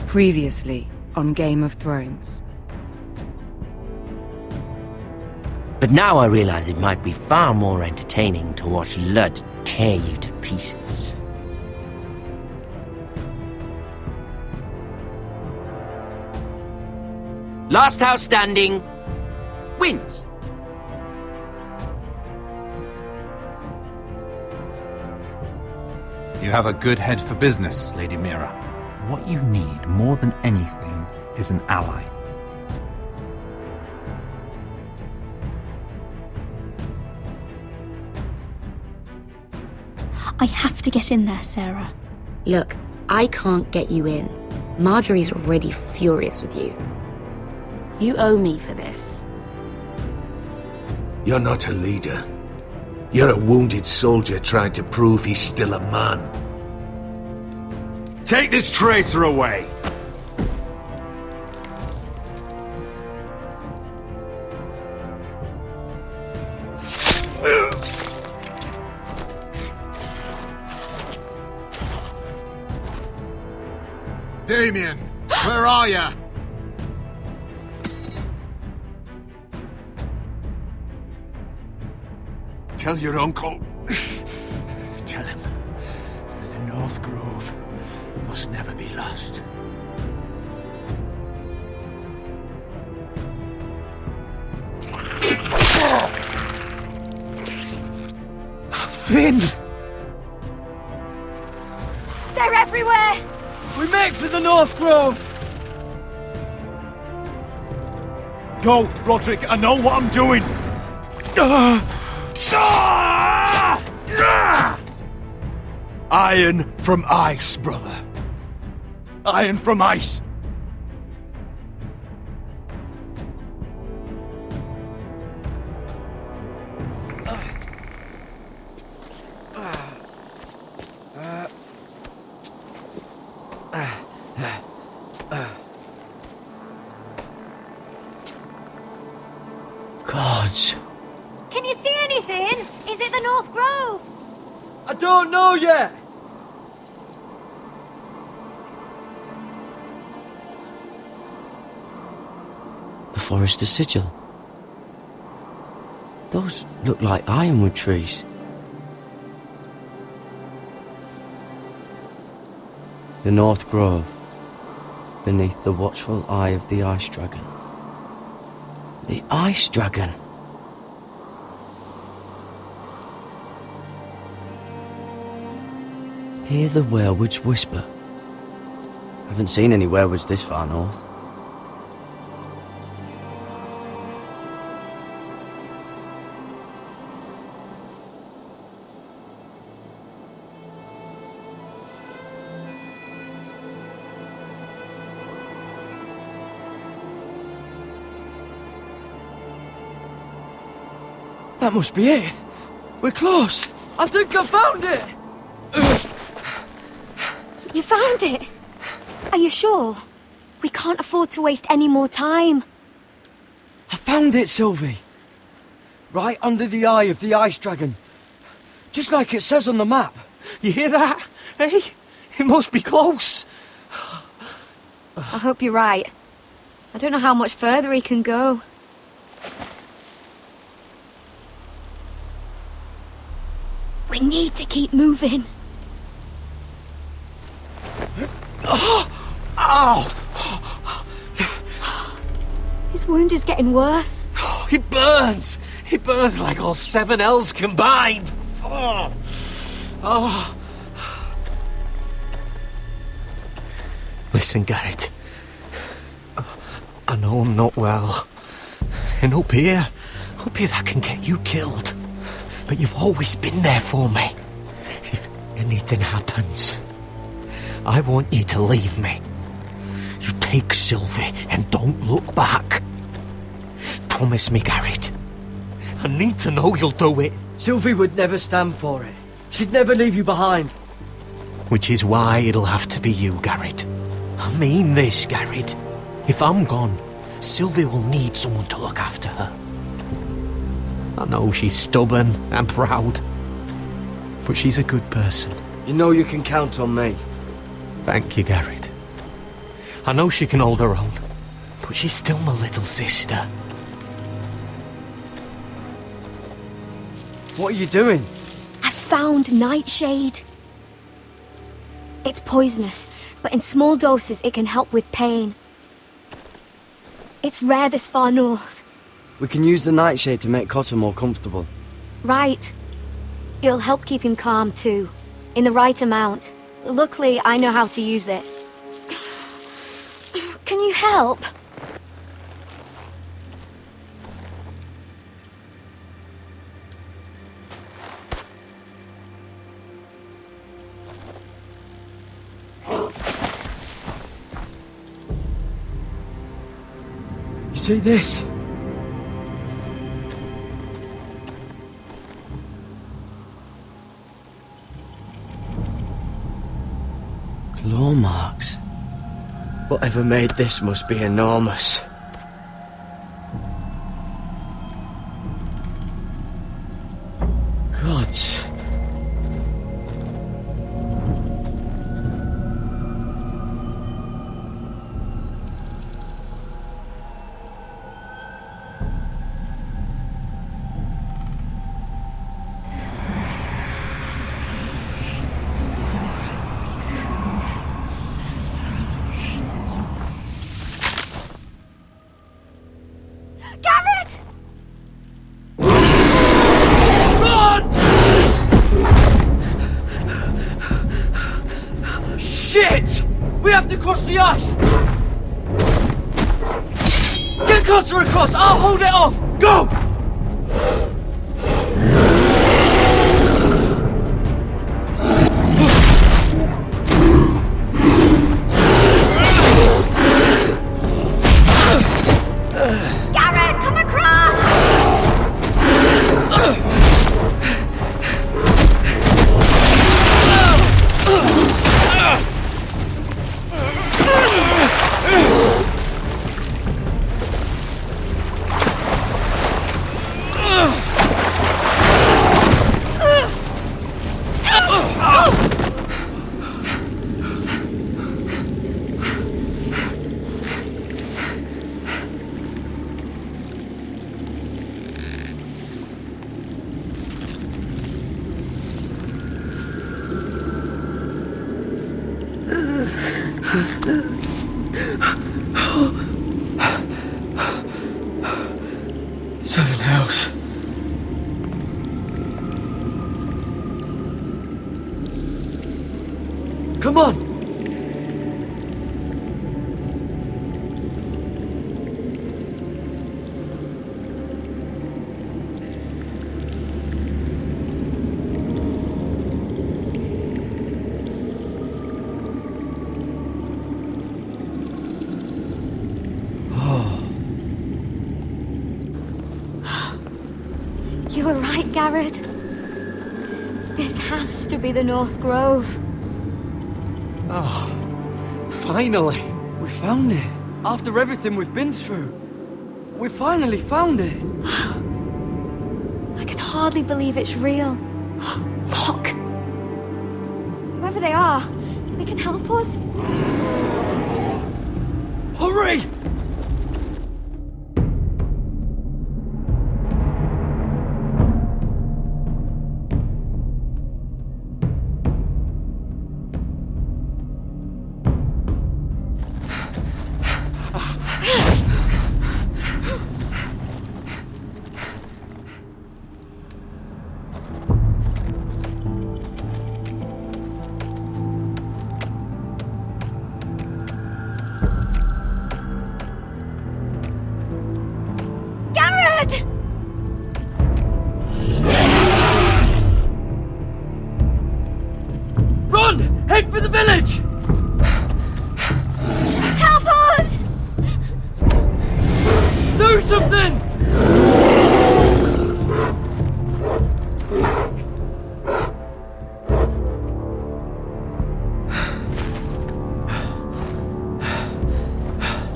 Previously on Game of Thrones. But now I realize it might be far more entertaining to watch Lud tear you to pieces. Last house standing wins. You have a good head for business, Lady Mira. What you need more than anything is an ally. I have to get in there, Sarah. Look, I can't get you in. Marjorie's already furious with you. You owe me for this. You're not a leader. You're a wounded soldier trying to prove he's still a man. Take this traitor away! Damien, where are ya? Tell your uncle. Tell him the North Grove must never be lost. Finn! They're everywhere! We make for the North Grove! Go, Roderick, I know what I'm doing! Iron from ice, brother. Iron from ice. Gods. Can you see anything? Is it the North Grove? I don't know yet! The Forester Sigil. Those look like ironwood trees. The North Grove, beneath the watchful eye of the Ice Dragon. The Ice Dragon! Hear the werewolves whisper. Haven't seen any werewolves this far north. That must be it. We're close. I think I found it. You found it? Are you sure? We can't afford to waste any more time. I found it, Sylvie. Right under the eye of the ice dragon. Just like it says on the map. You hear that? Hey? It must be close. I hope you're right. I don't know how much further he can go. We need to keep moving. Ow! His wound is getting worse. It burns! It burns like all 7 L's combined! Oh. Oh. Listen, Garrett. I know I'm not well. And up here that can get you killed. But you've always been there for me. If anything happens, I want you to leave me. You take Sylvie and don't look back. Promise me, Garrett. I need to know you'll do it. Sylvie would never stand for it. She'd never leave you behind. Which is why it'll have to be you, Garrett. I mean this, Garrett. If I'm gone, Sylvie will need someone to look after her. I know she's stubborn and proud, but she's a good person. You know you can count on me. Thank you, Garrett. I know she can hold her own, but she's still my little sister. What are you doing? I found Nightshade. It's poisonous, but in small doses it can help with pain. It's rare this far north. We can use the nightshade to make Cotter more comfortable. Right. It'll help keep him calm too, in the right amount. Luckily, I know how to use it. Can you help? You see this? Claw marks. Whatever made this must be enormous. Gods. Garrett! Shit! We have to cross the ice! Get Cotter across! I'll hold it off! Go! Garrett, come across! Seven hells. Come on! You were Garrett. This has to be the North Grove. Oh, finally. We found it. After everything we've been through. We finally found it. I can hardly believe it's real. Look! Whoever they are, they can help us. Hurry! Run! Head for the village! Help us! Do something!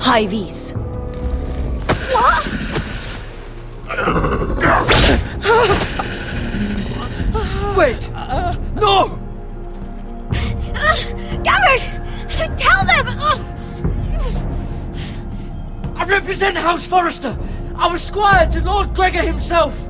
High vis. Wait! No! Garrett! Tell them! I represent House Forrester. I was squire to Lord Gregor himself.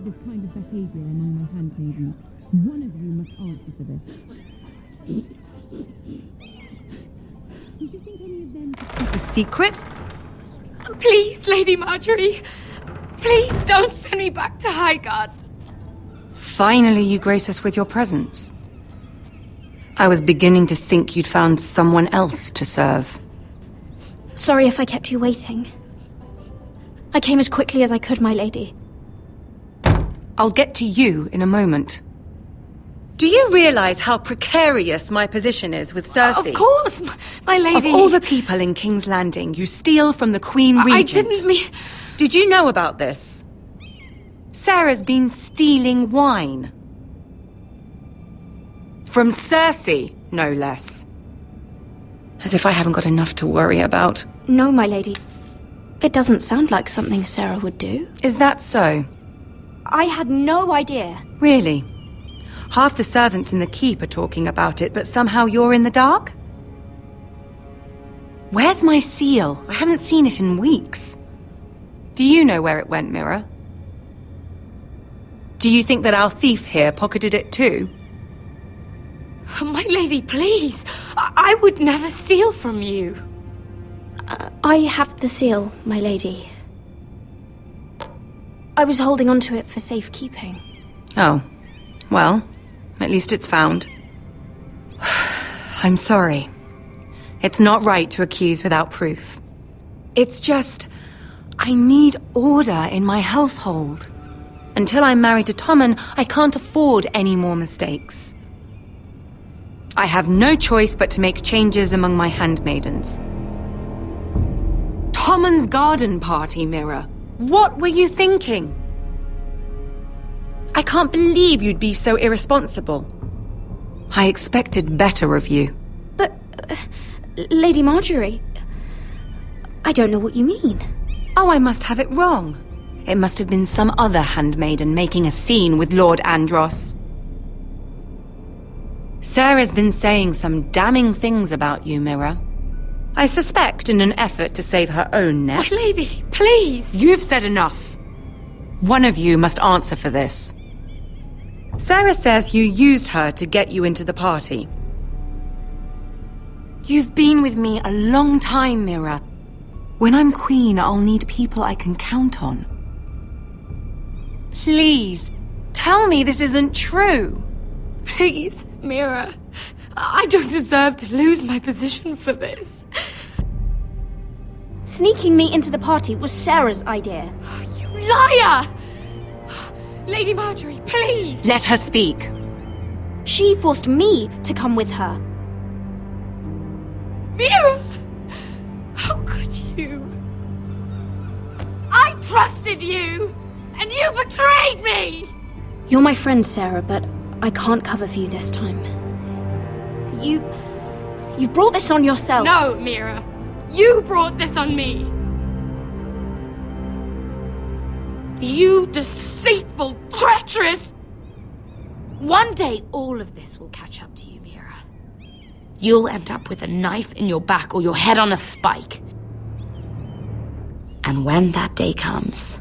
This kind of behaviour among my handmaidens. One of you must answer for this. Did you think any of them... A secret? Please, Lady Marjorie. Please don't send me back to Highgarden. Finally, you grace us with your presence. I was beginning to think you'd found someone else to serve. Sorry if I kept you waiting. I came as quickly as I could, my lady. I'll get to you in a moment. Do you realize how precarious my position is with Cersei? Of course, my lady. Of all the people in King's Landing, you steal from the Queen Regent. I didn't mean... Did you know about this? Sarah's been stealing wine. From Cersei, no less. As if I haven't got enough to worry about. No, my lady. It doesn't sound like something Sarah would do. Is that so? I had no idea. Really? Half the servants in the keep are talking about it, but somehow you're in the dark? Where's my seal? I haven't seen it in weeks. Do you know where it went, Mira? Do you think that our thief here pocketed it too? My lady, please. I would never steal from you. I have the seal, my lady. I was holding on to it for safekeeping. Oh. Well, at least it's found. I'm sorry. It's not right to accuse without proof. It's just... I need order in my household. Until I'm married to Tommen, I can't afford any more mistakes. I have no choice but to make changes among my handmaidens. Tommen's garden party, Mira. What were you thinking? I can't believe you'd be so irresponsible. I expected better of you. But, Lady Marjorie, I don't know what you mean. Oh, I must have it wrong. It must have been some other handmaiden making a scene with Lord Andros. Sarah's been saying some damning things about you, Mira. I suspect in an effort to save her own neck. My lady, please! You've said enough. One of you must answer for this. Sarah says you used her to get you into the party. You've been with me a long time, Mira. When I'm queen, I'll need people I can count on. Please, tell me this isn't true. Please, Mira. I don't deserve to lose my position for this. Sneaking me into the party was Sarah's idea. You liar! Lady Marjorie, please! Let her speak. She forced me to come with her. Mira! How could you? I trusted you! And you betrayed me! You're my friend, Sarah, but I can't cover for you this time. You've brought this on yourself. No, Mira. You brought this on me. You deceitful, treacherous... One day, all of this will catch up to you, Mira. You'll end up with a knife in your back or your head on a spike. And when that day comes,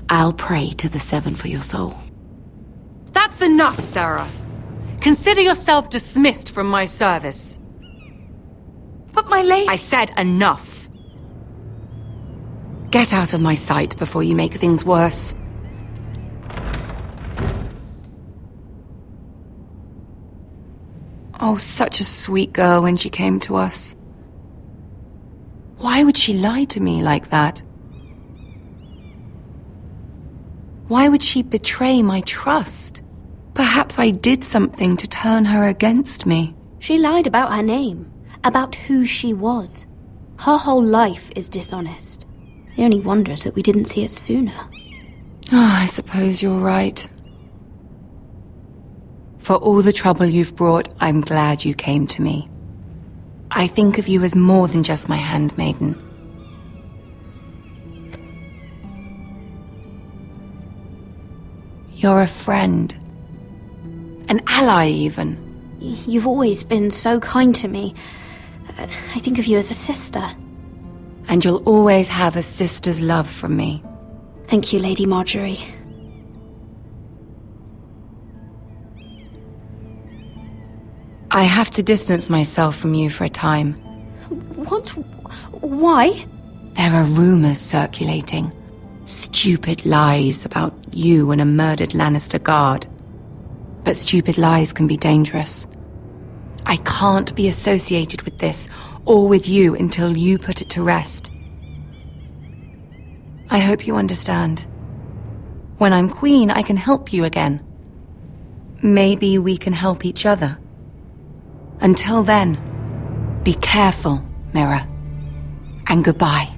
I'll pray to the Seven for your soul. That's enough, Sarah. Consider yourself dismissed from my service. But my lady... I said enough. Get out of my sight before you make things worse. Oh, such a sweet girl when she came to us. Why would she lie to me like that? Why would she betray my trust? Perhaps I did something to turn her against me. She lied about her name, about who she was. Her whole life is dishonest. The only wonder is that we didn't see it sooner. I suppose you're right. For all the trouble you've brought, I'm glad you came to me. I think of you as more than just my handmaiden. You're a friend. An ally, even. You've always been so kind to me. I think of you as a sister. And you'll always have a sister's love from me. Thank you, Lady Marjorie. I have to distance myself from you for a time. What? Why? There are rumors circulating. Stupid lies about you and a murdered Lannister guard. But stupid lies can be dangerous. I can't be associated with this, or with you, until you put it to rest. I hope you understand. When I'm queen, I can help you again. Maybe we can help each other. Until then, be careful, Mira. And goodbye.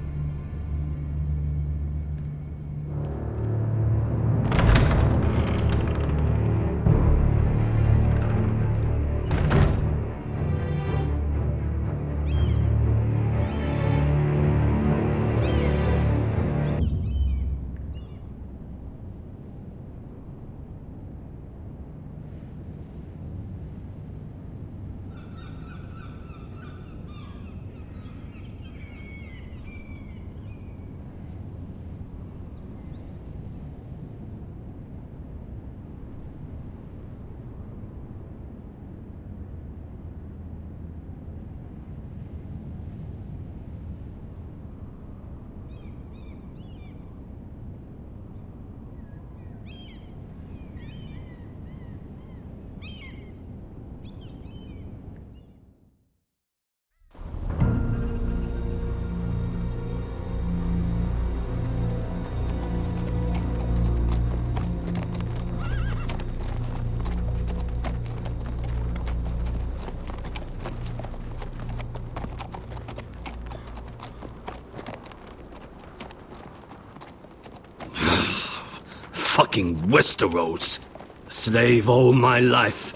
fucking Westeros. Slave all my life,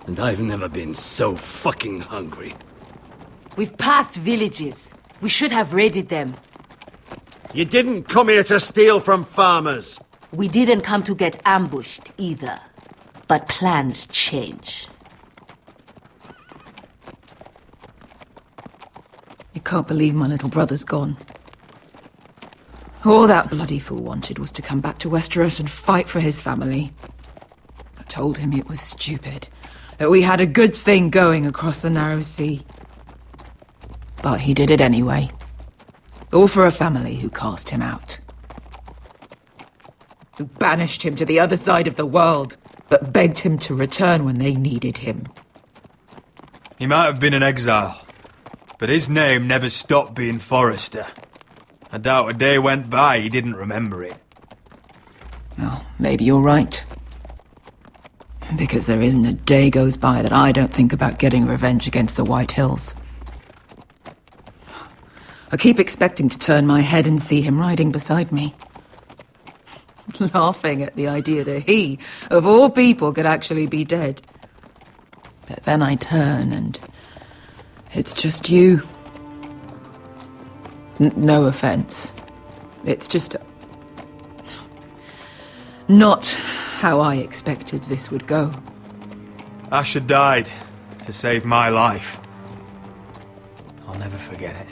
and I've never been so fucking hungry. We've passed villages. We should have raided them. You didn't come here to steal from farmers. We didn't come to get ambushed either. But plans change. You can't believe my little brother's gone. All that bloody fool wanted was to come back to Westeros and fight for his family. I told him it was stupid, that we had a good thing going across the narrow sea. But he did it anyway. All for a family who cast him out. Who banished him to the other side of the world, but begged him to return when they needed him. He might have been in exile, but his name never stopped being Forrester. I doubt a day went by he didn't remember it. Well, maybe you're right. Because there isn't a day goes by that I don't think about getting revenge against the White Hills. I keep expecting to turn my head and see him riding beside me. Laughing at the idea that he, of all people, could actually be dead. But then I turn and it's just you. No offense. It's just not how I expected this would go. Asher died to save my life. I'll never forget it.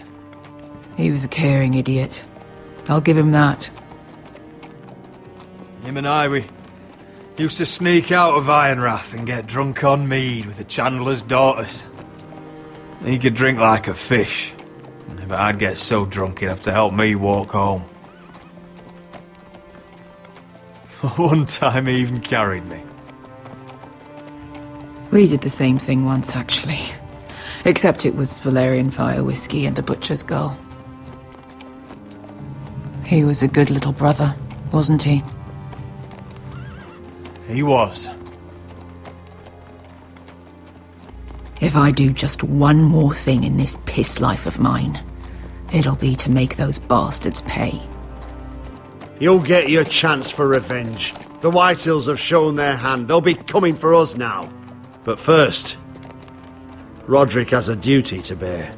He was a caring idiot. I'll give him that. Him and I, we used to sneak out of Ironrath and get drunk on mead with the Chandler's daughters. He could drink like a fish, but I'd get so drunk he'd have to help me walk home. One time he even carried me. We did the same thing once, actually. Except it was Valerian fire whiskey and a butcher's girl. He was a good little brother, wasn't he? He was. If I do just one more thing in this piss life of mine, it'll be to make those bastards pay. You'll get your chance for revenge. The Whitehills have shown their hand. They'll be coming for us now. But first, Roderick has a duty to bear.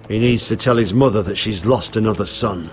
He needs to tell his mother that she's lost another son.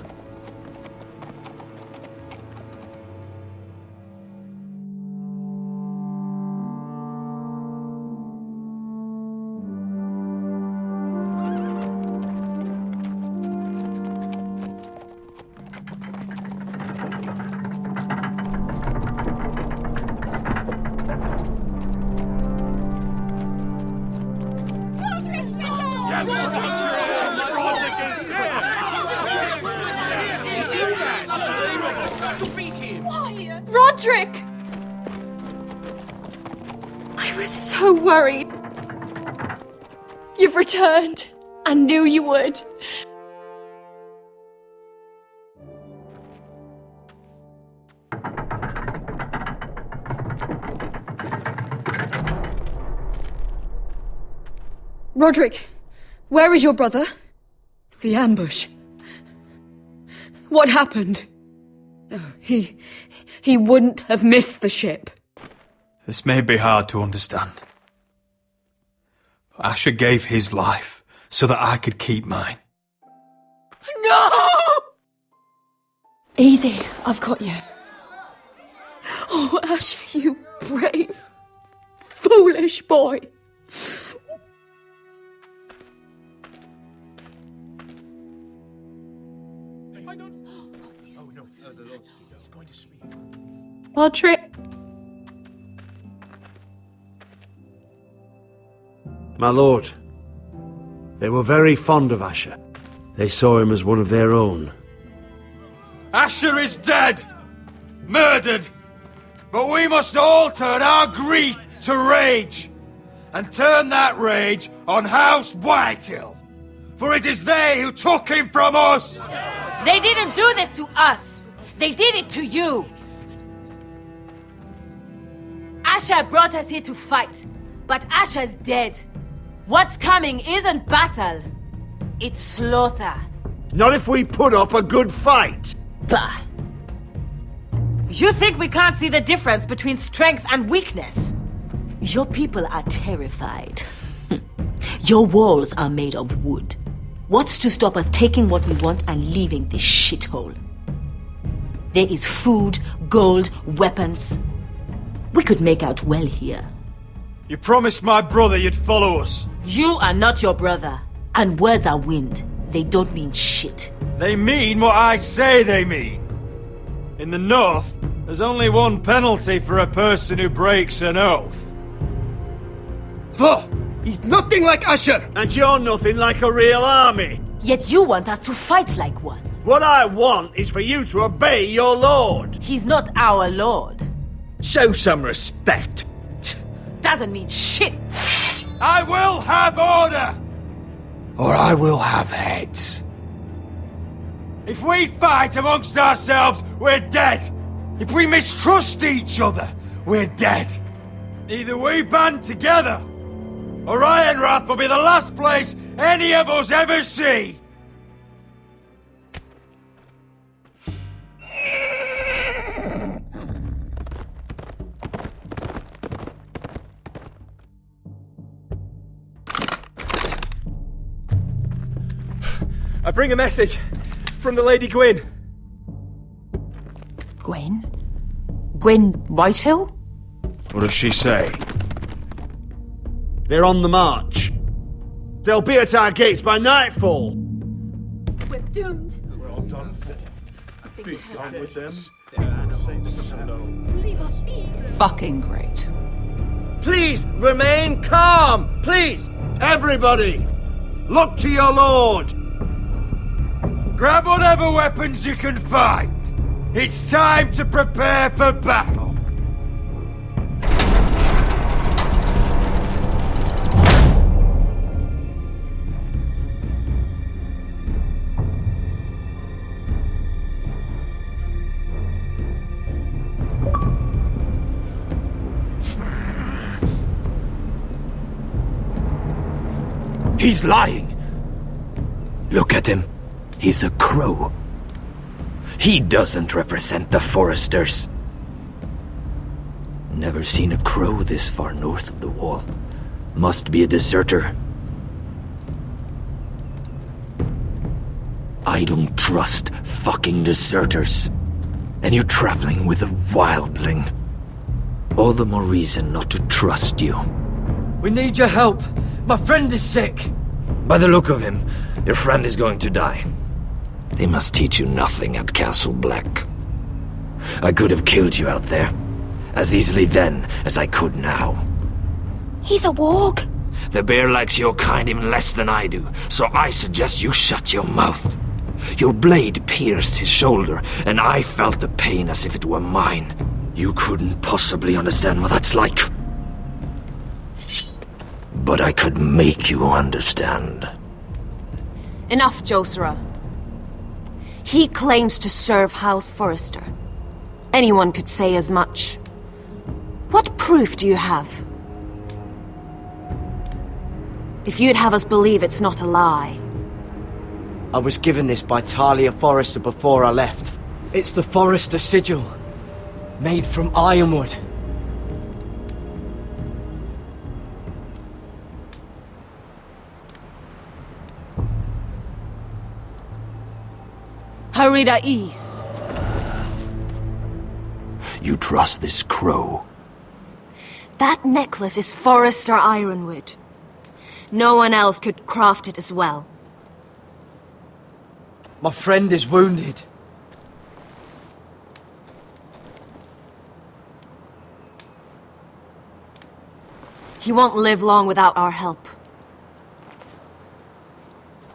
Roderick! I was so worried. You've returned. I knew you would. Roderick, where is your brother? The ambush. What happened? Oh, he wouldn't have missed the ship. This may be hard to understand. But Asher gave his life so that I could keep mine. No! Easy, I've got you. Oh, Asher, you brave, foolish boy. Roderick. My lord, they were very fond of Asher. They saw him as one of their own. Asher is dead! Murdered! But we must all turn our grief to rage! And turn that rage on House Whitehill! For it is they who took him from us! They didn't do this to us! They did it to you! Asher brought us here to fight, but Asher's dead. What's coming isn't battle, it's slaughter. Not if we put up a good fight. Bah! You think we can't see the difference between strength and weakness? Your people are terrified. Your walls are made of wood. What's to stop us taking what we want and leaving this shithole? There is food, gold, weapons. We could make out well here. You promised my brother you'd follow us. You are not your brother. And words are wind. They don't mean shit. They mean what I say they mean. In the North, there's only one penalty for a person who breaks an oath. He's nothing like Asher! And you're nothing like a real army! Yet you want us to fight like one. What I want is for you to obey your lord! He's not our lord. Show some respect. Doesn't mean shit. I will have order! Or I will have heads. If we fight amongst ourselves, we're dead. If we mistrust each other, we're dead. Either we band together, or Ironrath will be the last place any of us ever see. I bring a message from the Lady Gwyn. Gwyn? Gwyn Whitehill? What does she say? They're on the march. They'll be at our gates by nightfall. We're doomed. We're all done. Be done with them. Fucking great. Please, remain calm! Please! Everybody! Look to your lord! Grab whatever weapons you can find. It's time to prepare for battle. He's lying. Look at him. He's a crow. He doesn't represent the foresters. Never seen a crow this far north of the wall. Must be a deserter. I don't trust fucking deserters. And you're traveling with a wildling. All the more reason not to trust you. We need your help. My friend is sick. By the look of him, your friend is going to die. They must teach you nothing at Castle Black. I could have killed you out there, as easily then as I could now. He's a warg. The bear likes your kind even less than I do, so I suggest you shut your mouth. Your blade pierced his shoulder, and I felt the pain as if it were mine. You couldn't possibly understand what that's like. But I could make you understand. Enough, Josra. He claims to serve House Forrester. Anyone could say as much. What proof do you have? If you'd have us believe it's not a lie. I was given this by Talia Forrester before I left. It's the Forrester sigil, made from ironwood. Harida East. You trust this crow? That necklace is Forrester ironwood. No one else could craft it as well. My friend is wounded. He won't live long without our help.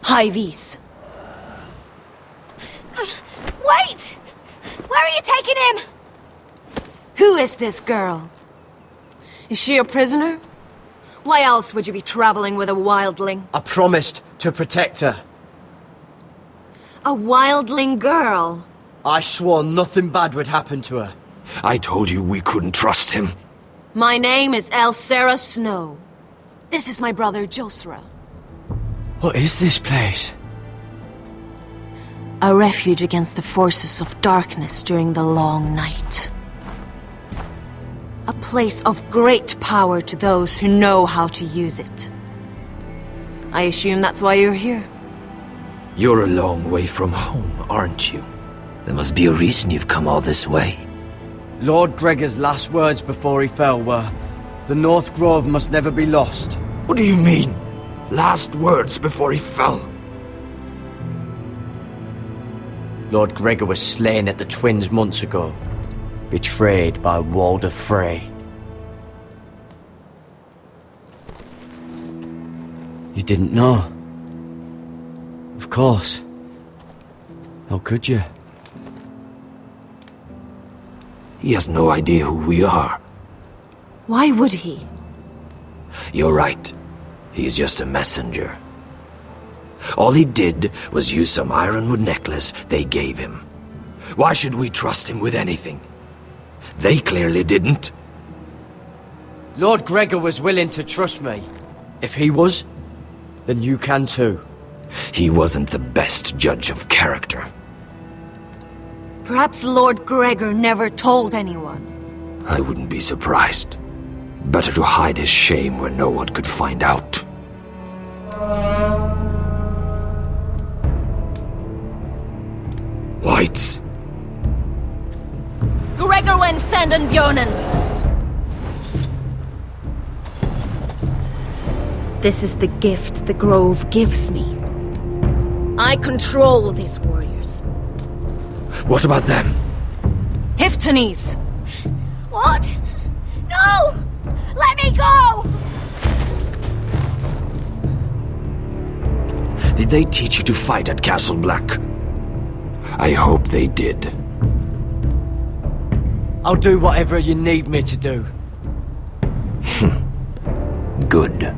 High Vis. Wait! Where are you taking him? Who is this girl? Is she a prisoner? Why else would you be traveling with a wildling? I promised to protect her. A wildling girl? I swore nothing bad would happen to her. I told you we couldn't trust him. My name is Elsera Snow. This is my brother Josra. What is this place? A refuge against the forces of darkness during the long night. A place of great power to those who know how to use it. I assume that's why you're here. You're a long way from home, aren't you? There must be a reason you've come all this way. Lord Gregor's last words before he fell were, "The North Grove must never be lost." What do you mean? Last words before he fell? Lord Gregor was slain at the Twins months ago, betrayed by Walder Frey. You didn't know? Of course. How could you? He has no idea who we are. Why would he? You're right. He's just a messenger. All he did was use some ironwood necklace they gave him. Why should we trust him with anything? They clearly didn't. Lord Gregor was willing to trust me. If he was, then you can too. He wasn't the best judge of character. Perhaps Lord Gregor never told anyone. I wouldn't be surprised. Better to hide his shame where no one could find out. Whites. Gregor went senden Bjonen. This is the gift the Grove gives me. I control these warriors. What about them? Hiftanes! What? No! Let me go! Did they teach you to fight at Castle Black? I hope they did. I'll do whatever you need me to do. Good.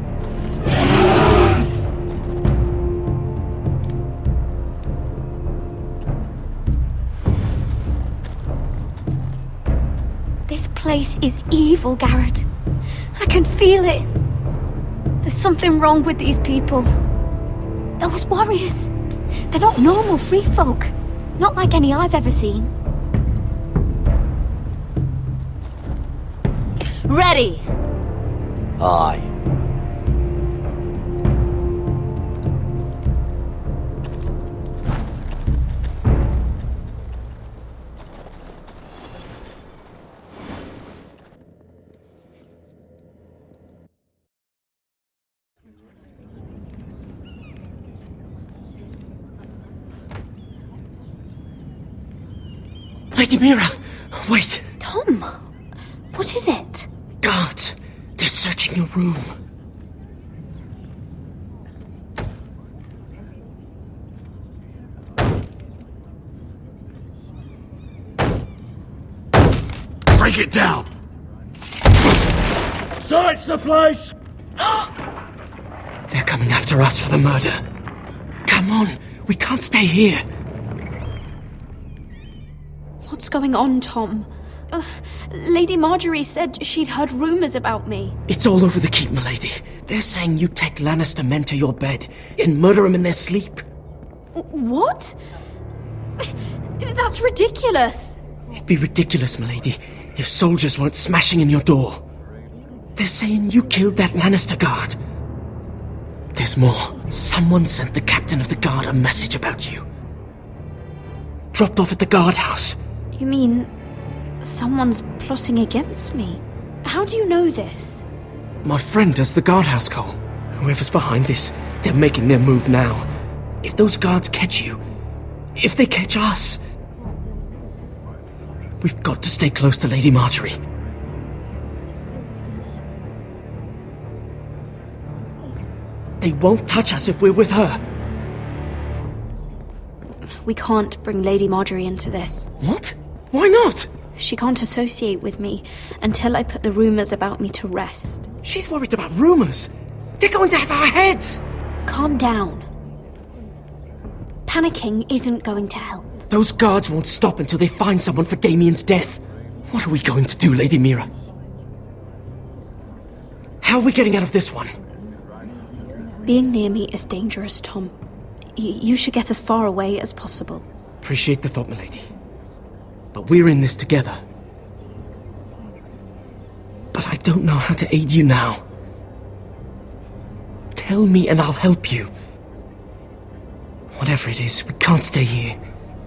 This place is evil, Garrett. I can feel it. There's something wrong with these people. Those warriors. They're not normal free folk. Not like any I've ever seen. Ready! Aye. Lady Mira! Wait! Tom! What is it? Guards! They're searching your room. Break it down! Search the place! They're coming after us for the murder. Come on, we can't stay here. What's going on, Tom? Lady Marjorie said she'd heard rumors about me. It's all over the keep, milady. They're saying you take Lannister men to your bed and murder them in their sleep. What? That's ridiculous. It'd be ridiculous, milady, if soldiers weren't smashing in your door. They're saying you killed that Lannister guard. There's more. Someone sent the captain of the guard a message about you. Dropped off at the guardhouse. You mean someone's plotting against me? How do you know this? My friend does the guardhouse call. Whoever's behind this, they're making their move now. If those guards catch you, if they catch us, we've got to stay close to Lady Marjorie. They won't touch us if we're with her. We can't bring Lady Marjorie into this. What? Why not? She can't associate with me until I put the rumors about me to rest. She's worried about rumors. They're going to have our heads. Calm down. Panicking isn't going to help. Those guards won't stop until they find someone for Damien's death. What are we going to do, Lady Mira? How are we getting out of this one? Being near me is dangerous, Tom. You should get as far away as possible. Appreciate the thought, milady. But we're in this together. But I don't know how to aid you now. Tell me and I'll help you. Whatever it is, we can't stay here.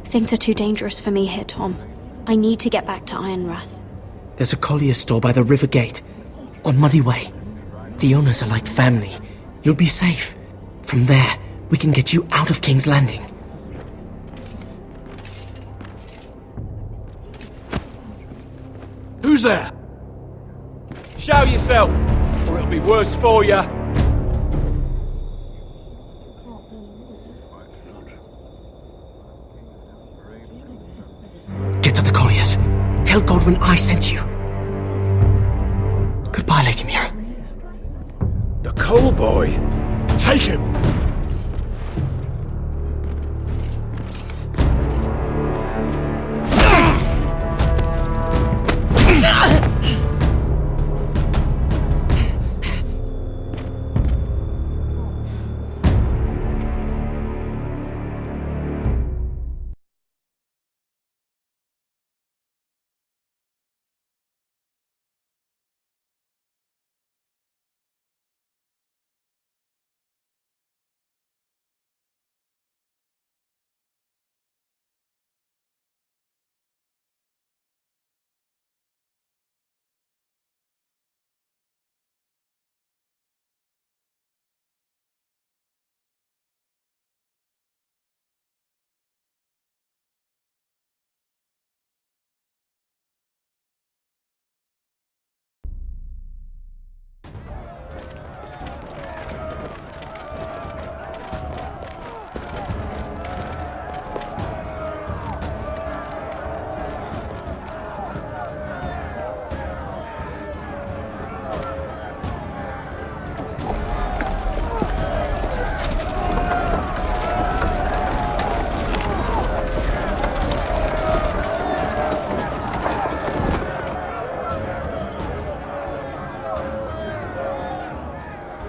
Things are too dangerous for me here, Tom. I need to get back to Ironrath. There's a collier store by the river gate, on Muddy Way. The owners are like family. You'll be safe. From there, we can get you out of King's Landing. Who's there? Show yourself, or it'll be worse for you. Get to the colliers. Tell Godwin I sent you. Goodbye, Lady Mira. The coal boy. Take him.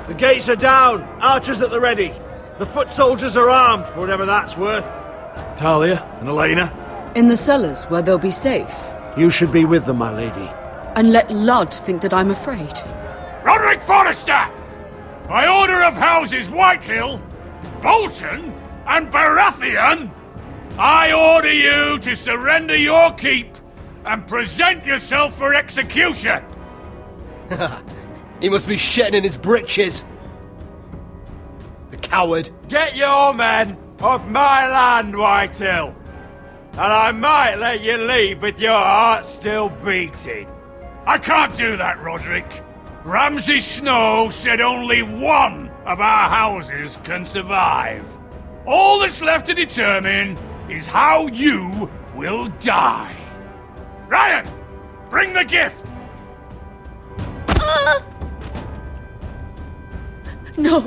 The gates are down. Archers at the ready. The foot soldiers are armed, for whatever that's worth. Talia and Elena? In the cellars, where they'll be safe. You should be with them, my lady. And let Ludd think that I'm afraid. Roderick Forrester! By order of Houses Whitehill, Bolton, and Baratheon, I order you to surrender your keep and present yourself for execution! He must be shitting in his britches. The coward. Get your men off my land, Whitehill! And I might let you leave with your heart still beating. I can't do that, Roderick. Ramsay Snow said only one of our houses can survive. All that's left to determine is how you will die. Ryan, bring the gift! No!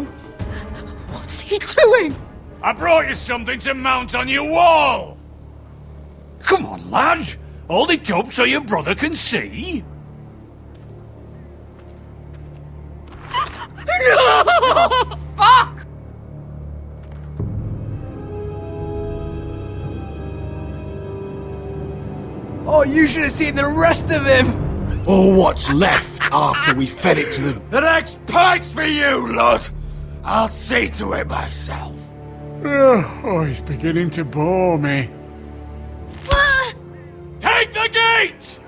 What's he doing? I brought you something to mount on your wall! Come on, lad! Hold it up so your brother can see. No! Fuck! Oh, you should have seen the rest of him! Or what's left after we fed it to them. The next pike's for you, Lud! I'll see to it myself. Oh, he's beginning to bore me. Take the gate!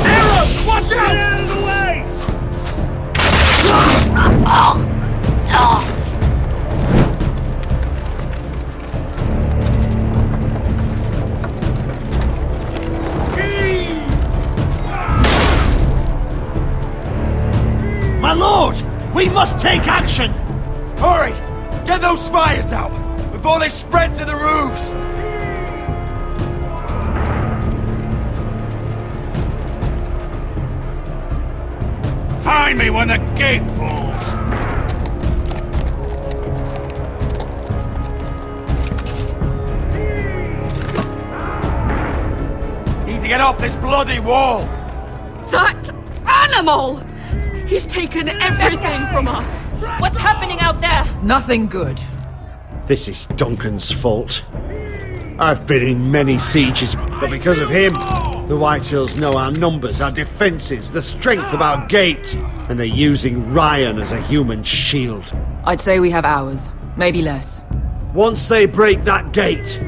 Arrows! Watch out! Get out of the way! My lord! We must take action! Hurry! Get those fires out before they spread to the roofs! Find me when the gate falls! We need to get off this bloody wall! That animal! He's taken everything from us. What's happening out there? Nothing good. This is Duncan's fault. I've been in many sieges, but because of him, the Whitehills know our numbers, our defences, the strength of our gate, and they're using Ryan as a human shield. I'd say we have hours, maybe less. Once they break that gate,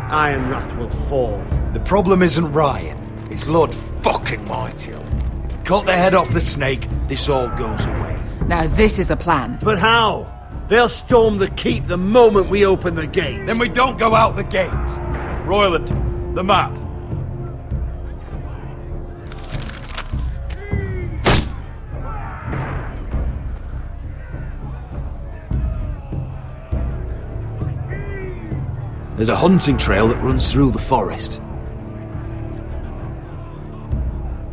Ironrath will fall. The problem isn't Ryan, it's Lord fucking Whitehill. Cut the head off the snake, this all goes away. Now this is a plan. But how? They'll storm the keep the moment we open the gate. Then we don't go out the gate. Royland, the map. There's a hunting trail that runs through the forest.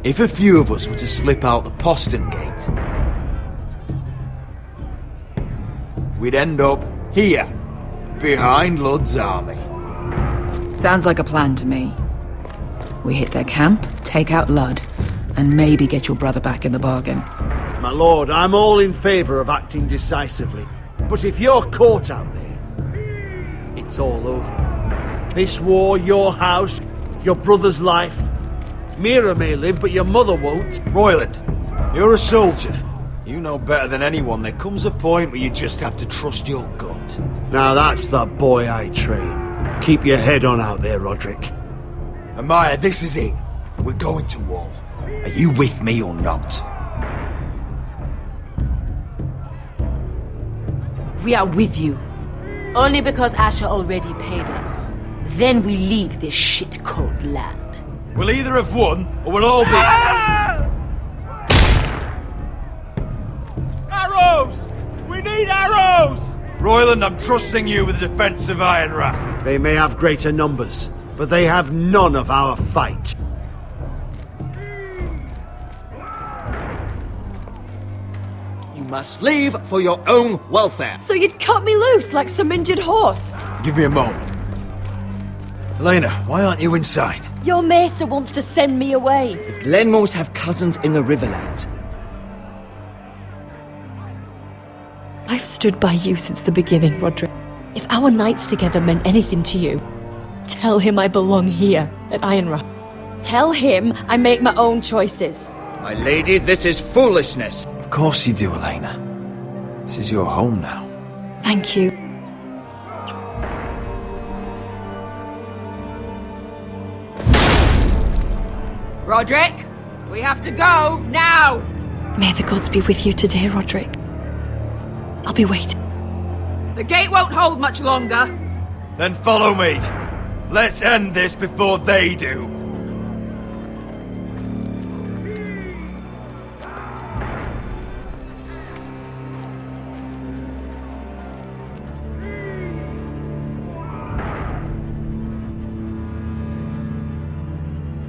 If a few of us were to slip out the postern gate, we'd end up here, behind Lud's army. Sounds like a plan to me. We hit their camp, take out Lud, and maybe get your brother back in the bargain. My lord, I'm all in favour of acting decisively. But if you're caught out there, it's all over. This war, your house, your brother's life. Mira may live, but your mother won't. Royland, you're a soldier. You know better than anyone there comes a point where you just have to trust your gut. Now that's the boy I train. Keep your head on out there, Roderick. Amaya, this is it. We're going to war. Are you with me or not? We are with you. Only because Asher already paid us. Then we leave this shit-cold land. We'll either have won, or we'll all be... Arrows! We need arrows! Royland, I'm trusting you with the defense of Ironrath. They may have greater numbers, but they have none of our fight. You must leave for your own welfare. So you'd cut me loose like some injured horse? Give me a moment. Elena, why aren't you inside? Your maester wants to send me away. The Glenmores have cousins in the Riverlands. I've stood by you since the beginning, Roderick. If our nights together meant anything to you, tell him I belong here at Ironrath. Tell him I make my own choices. My lady, this is foolishness. Of course you do, Elena. This is your home now. Thank you. Roderick, we have to go, now! May the gods be with you today, Roderick. I'll be waiting. The gate won't hold much longer. Then follow me. Let's end this before they do.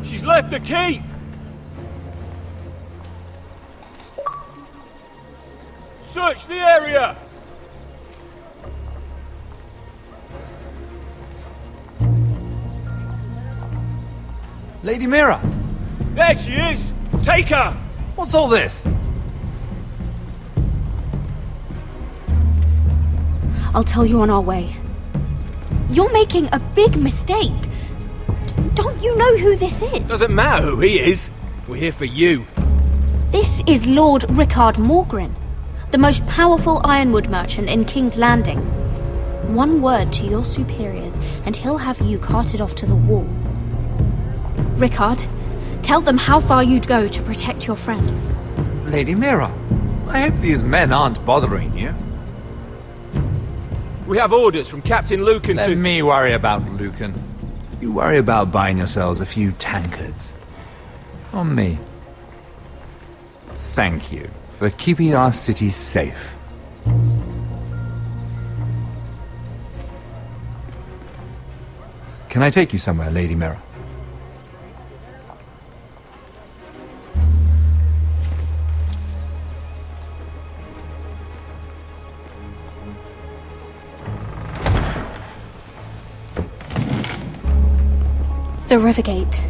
She's left the keep! Search the area! Lady Mira! There she is! Take her! What's all this? I'll tell you on our way. You're making a big mistake. Don't you know who this is? Doesn't matter who he is. We're here for you. This is Lord Rickard Morgren, the most powerful ironwood merchant in King's Landing. One word to your superiors, and he'll have you carted off to the wall. Rickard, tell them how far you'd go to protect your friends. Lady Mira, I hope these men aren't bothering you. We have orders from Captain Lucan Let me worry about Lucan. You worry about buying yourselves a few tankards. On me. Thank you for keeping our city safe. Can I take you somewhere, Lady Mira? The Rivergate.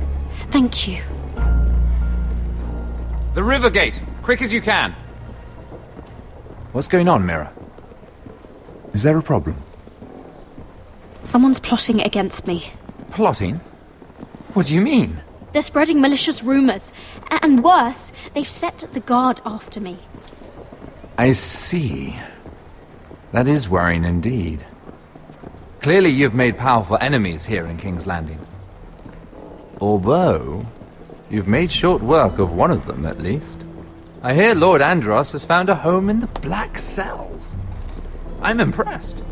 Thank you. The The river gate! Quick as you can! What's going on, Mira? Is there a problem? Someone's plotting against me. Plotting? What do you mean? They're spreading malicious rumors. And worse, they've set the guard after me. I see. That is worrying indeed. Clearly you've made powerful enemies here in King's Landing. Although, you've made short work of one of them, at least. I hear Lord Andros has found a home in the Black Cells. I'm impressed.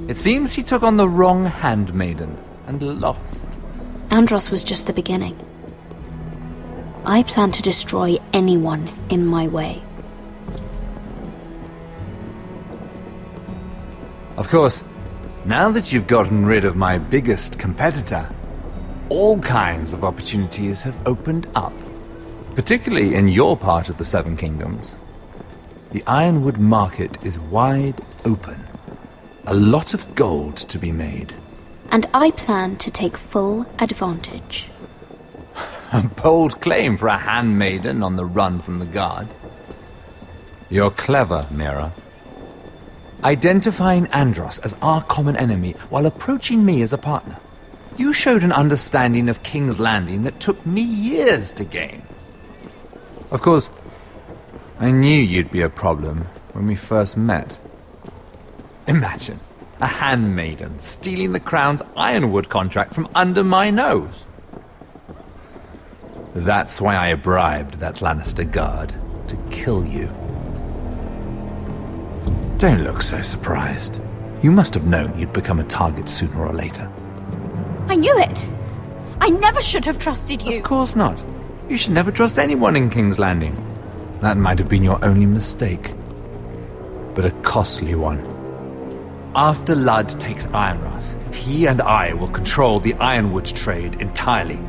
It seems he took on the wrong handmaiden and lost. Andros was just the beginning. I plan to destroy anyone in my way. Of course, now that you've gotten rid of my biggest competitor, all kinds of opportunities have opened up. Particularly in your part of the Seven Kingdoms. The Ironwood market is wide open. A lot of gold to be made. And I plan to take full advantage. A bold claim for a handmaiden on the run from the guard. You're clever, Mira. Identifying Andros as our common enemy while approaching me as a partner. You showed an understanding of King's Landing that took me years to gain. Of course, I knew you'd be a problem when we first met. Imagine a handmaiden stealing the Crown's Ironwood contract from under my nose. That's why I bribed that Lannister guard to kill you. Don't look so surprised. You must have known you'd become a target sooner or later. I knew it! I never should have trusted you! Of course not. You should never trust anyone in King's Landing. That might have been your only mistake. But a costly one. After Ludd takes Ironrath, he and I will control the Ironwood trade entirely.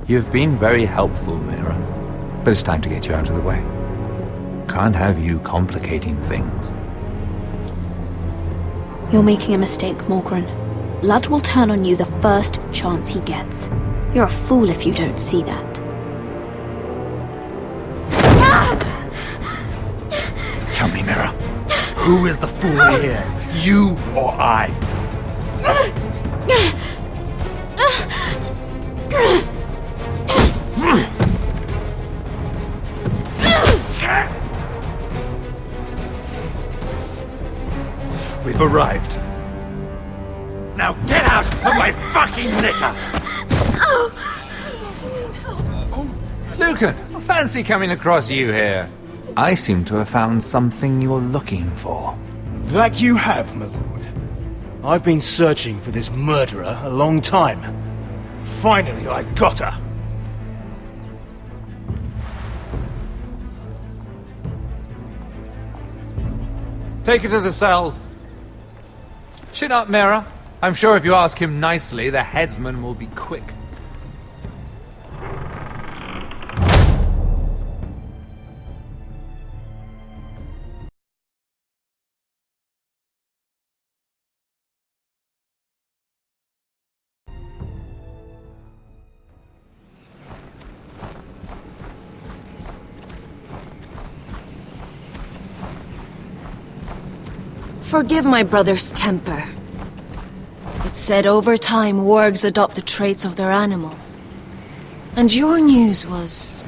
You've been very helpful, Mira. But it's time to get you out of the way. Can't have you complicating things. You're making a mistake, Morgren. Ludd will turn on you the first chance he gets. You're a fool if you don't see that. Tell me, Mira, who is the fool here? You or I? We've arrived. Now get out of my fucking litter! Lucan, fancy coming across you here. I seem to have found something you're looking for. That you have, my lord. I've been searching for this murderer a long time. Finally, I got her. Take her to the cells. Chin up, Mira. I'm sure if you ask him nicely, the headsman will be quick. Forgive my brother's temper. It's said over time wargs adopt the traits of their animal. And your news was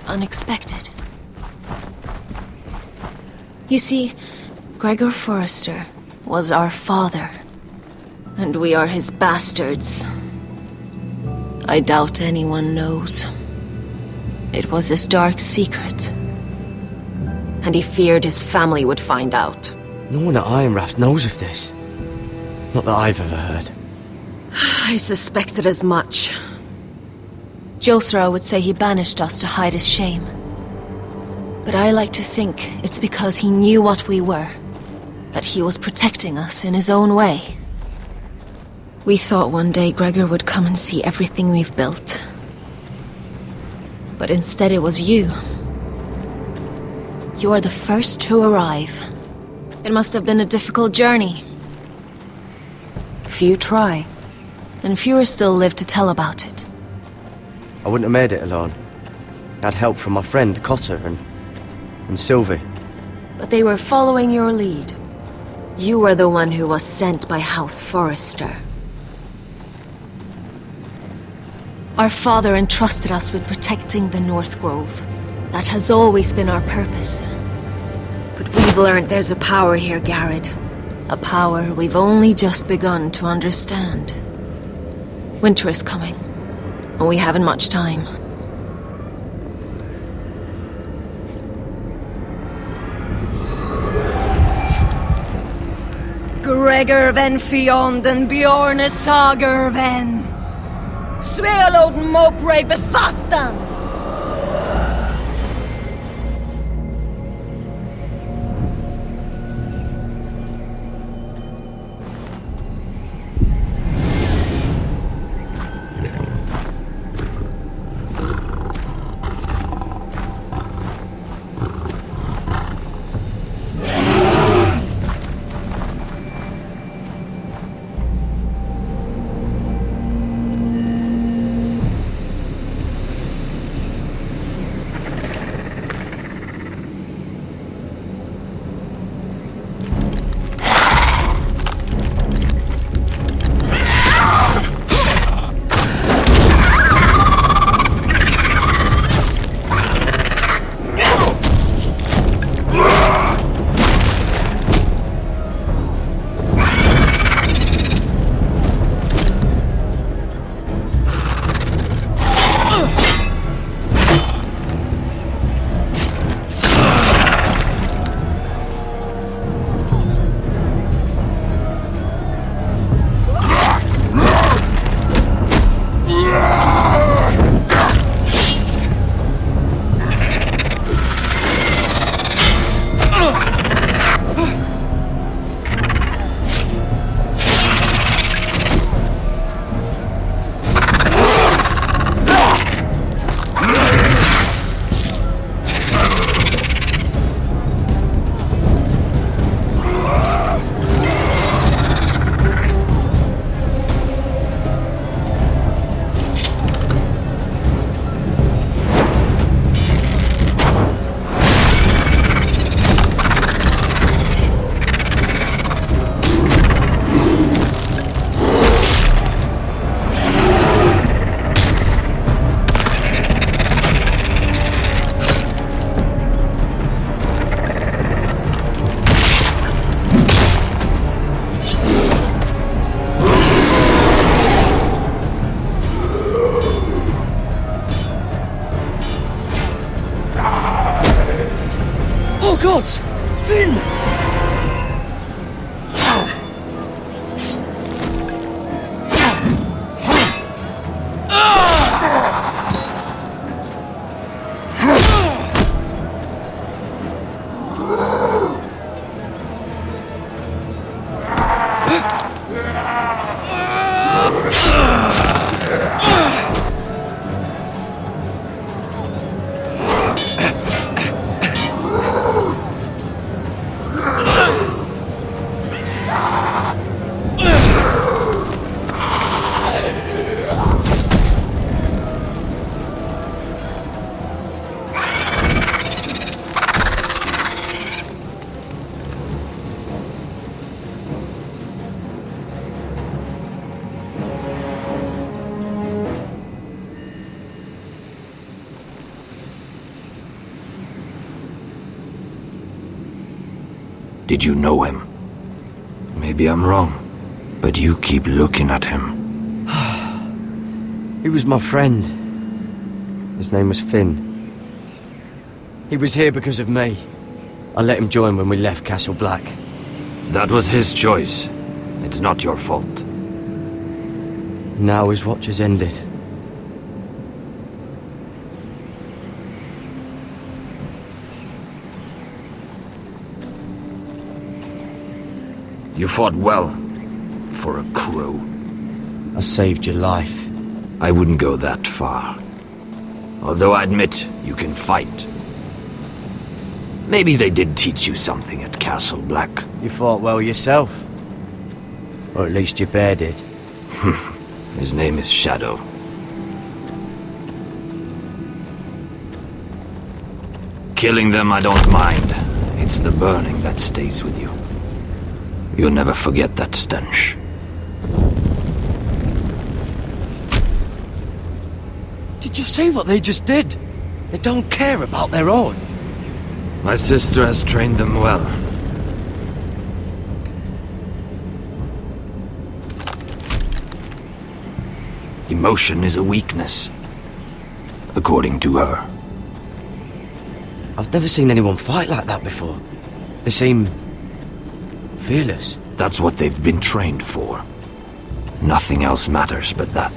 unexpected. You see, Gregor Forrester was our father, and we are his bastards. I doubt anyone knows. It was his dark secret, and he feared his family would find out. No one at Ironrath knows of this. Not that I've ever heard. I suspected as much. Josra would say he banished us to hide his shame. But I like to think it's because he knew what we were. That he was protecting us in his own way. We thought one day Gregor would come and see everything we've built. But instead it was you. You are the first to arrive. It must have been a difficult journey. Few try, and fewer still live to tell about it. I wouldn't have made it alone. Had help from my friend Cotter and Sylvie. But they were following your lead. You were the one who was sent by House Forrester. Our father entrusted us with protecting the North Grove. That has always been our purpose. But we've learned there's a power here, Garrett. A power we've only just begun to understand. Winter is coming, and we haven't much time. Gregor ven Fionden Bjorne Sager ven Svealoden Mopre befastan. gods! Finn! Did you know him? Maybe I'm wrong, but you keep looking at him. He was my friend. His name was Finn. He was here because of me. I let him join when we left Castle Black. That was his choice. It's not your fault. Now his watch has ended. You fought well, for a crow. I saved your life. I wouldn't go that far. Although I admit, you can fight. Maybe they did teach you something at Castle Black. You fought well yourself. Or at least your bear did. His name is Shadow. Killing them I don't mind. It's the burning that stays with you. You'll never forget that stench. Did you see what they just did? They don't care about their own. My sister has trained them well. Emotion is a weakness, according to her. I've never seen anyone fight like that before. They seem fearless. That's what they've been trained for. Nothing else matters but that.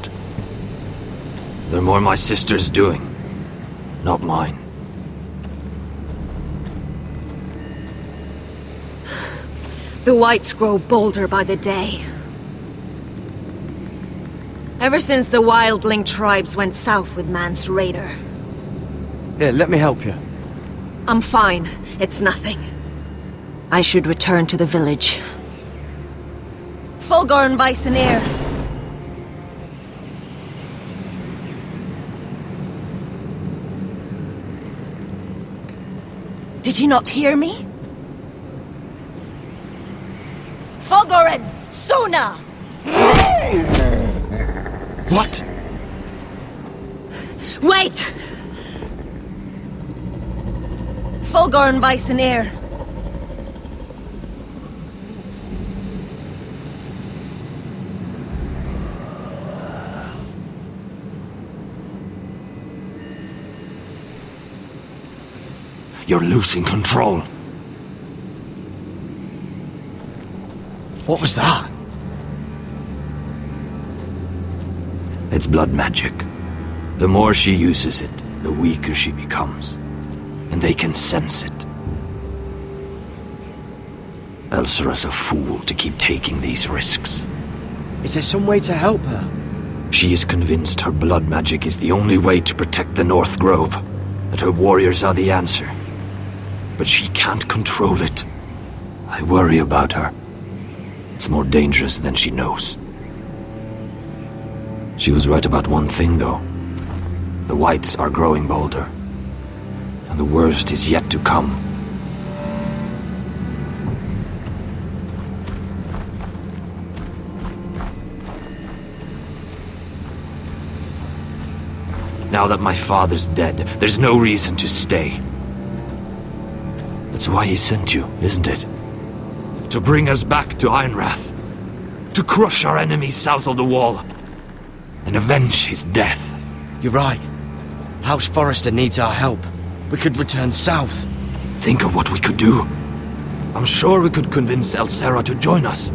They're more my sister's doing, not mine. The Whites grow bolder by the day. Ever since the wildling tribes went south with Man's raider. Here, let me help you. I'm fine. It's nothing. I should return to the village. Fulgorn Bysonir. Did you not hear me? Fulgorn! Suna! What? Wait! Fulgorn Bysonir. You're losing control. What was that? It's blood magic. The more she uses it, the weaker she becomes. And they can sense it. Elsera's a fool to keep taking these risks. Is there some way to help her? She is convinced her blood magic is the only way to protect the North Grove, that her warriors are the answer. But she can't control it. I worry about her. It's more dangerous than she knows. She was right about one thing, though. The Whites are growing bolder. And the worst is yet to come. Now that my father's dead, there's no reason to stay. That's why he sent you, isn't it? To bring us back to Ironrath. To crush our enemies south of the Wall. And avenge his death. You're right. House Forrester needs our help. We could return south. Think of what we could do. I'm sure we could convince Elsera to join us.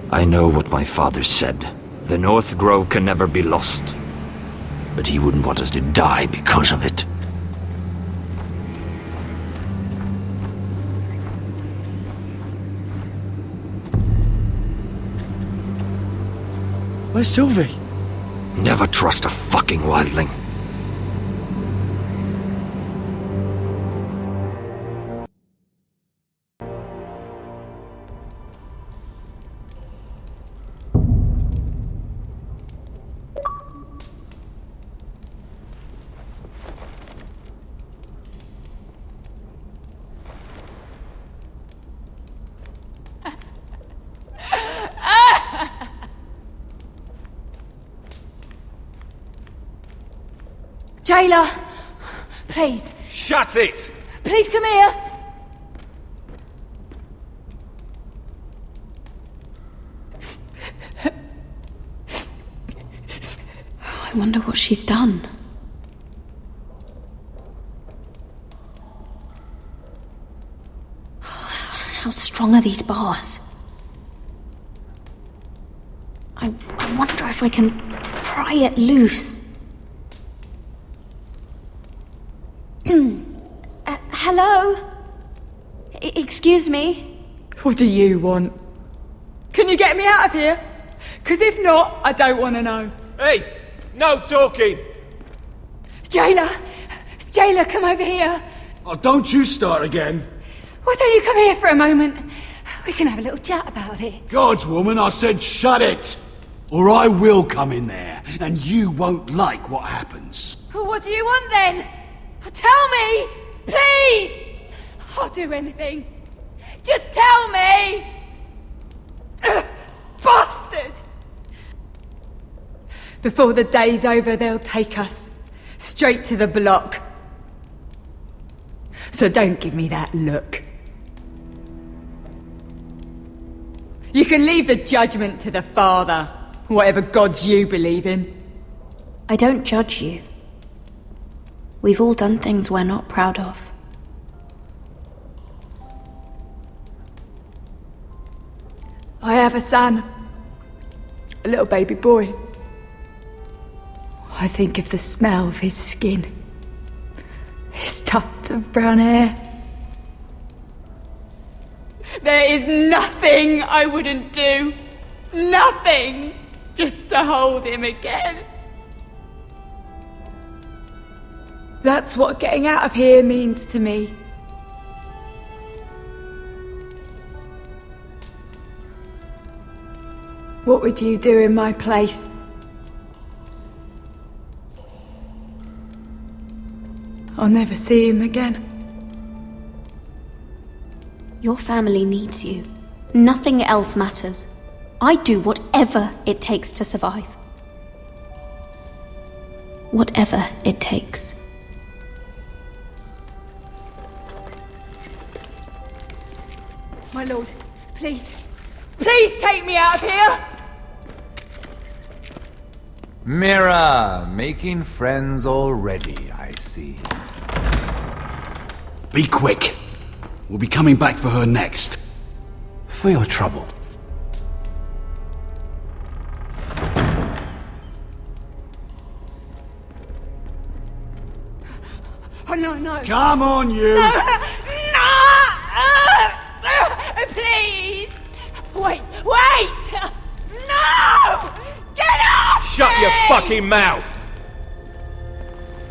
I know what my father said. The North Grove can never be lost. But he wouldn't want us to die because of it. Where's Sylvie? Never trust a fucking wildling. Jailer! Please. Shut it! Please come here! I wonder what she's done. How strong are these bars? I wonder if I can pry it loose. Hello? Excuse me? What do you want? Can you get me out of here? Because if not, I don't want to know. Hey! No talking! Jailer! Jailer, come over here! Oh, don't you start again. Why don't you come here for a moment? We can have a little chat about it. God's woman, I said shut it! Or I will come in there, and you won't like what happens. Well, what do you want then? Tell me! Please! I'll do anything. Just tell me! Bastard! Before the day's over, they'll take us straight to the block. So don't give me that look. You can leave the judgment to the Father, whatever gods you believe in. I don't judge you. We've all done things we're not proud of. I have a son. A little baby boy. I think of the smell of his skin. His tuft of brown hair. There is nothing I wouldn't do. Nothing! Just to hold him again. That's what getting out of here means to me. What would you do in my place? I'll never see him again. Your family needs you. Nothing else matters. I do whatever it takes to survive. Whatever it takes. My lord, please. Please take me out of here! Mira, making friends already, I see. Be quick. We'll be coming back for her next. For your trouble. Oh, no. Come on, you! No! Please! Wait! No! Get off! Shut your fucking mouth!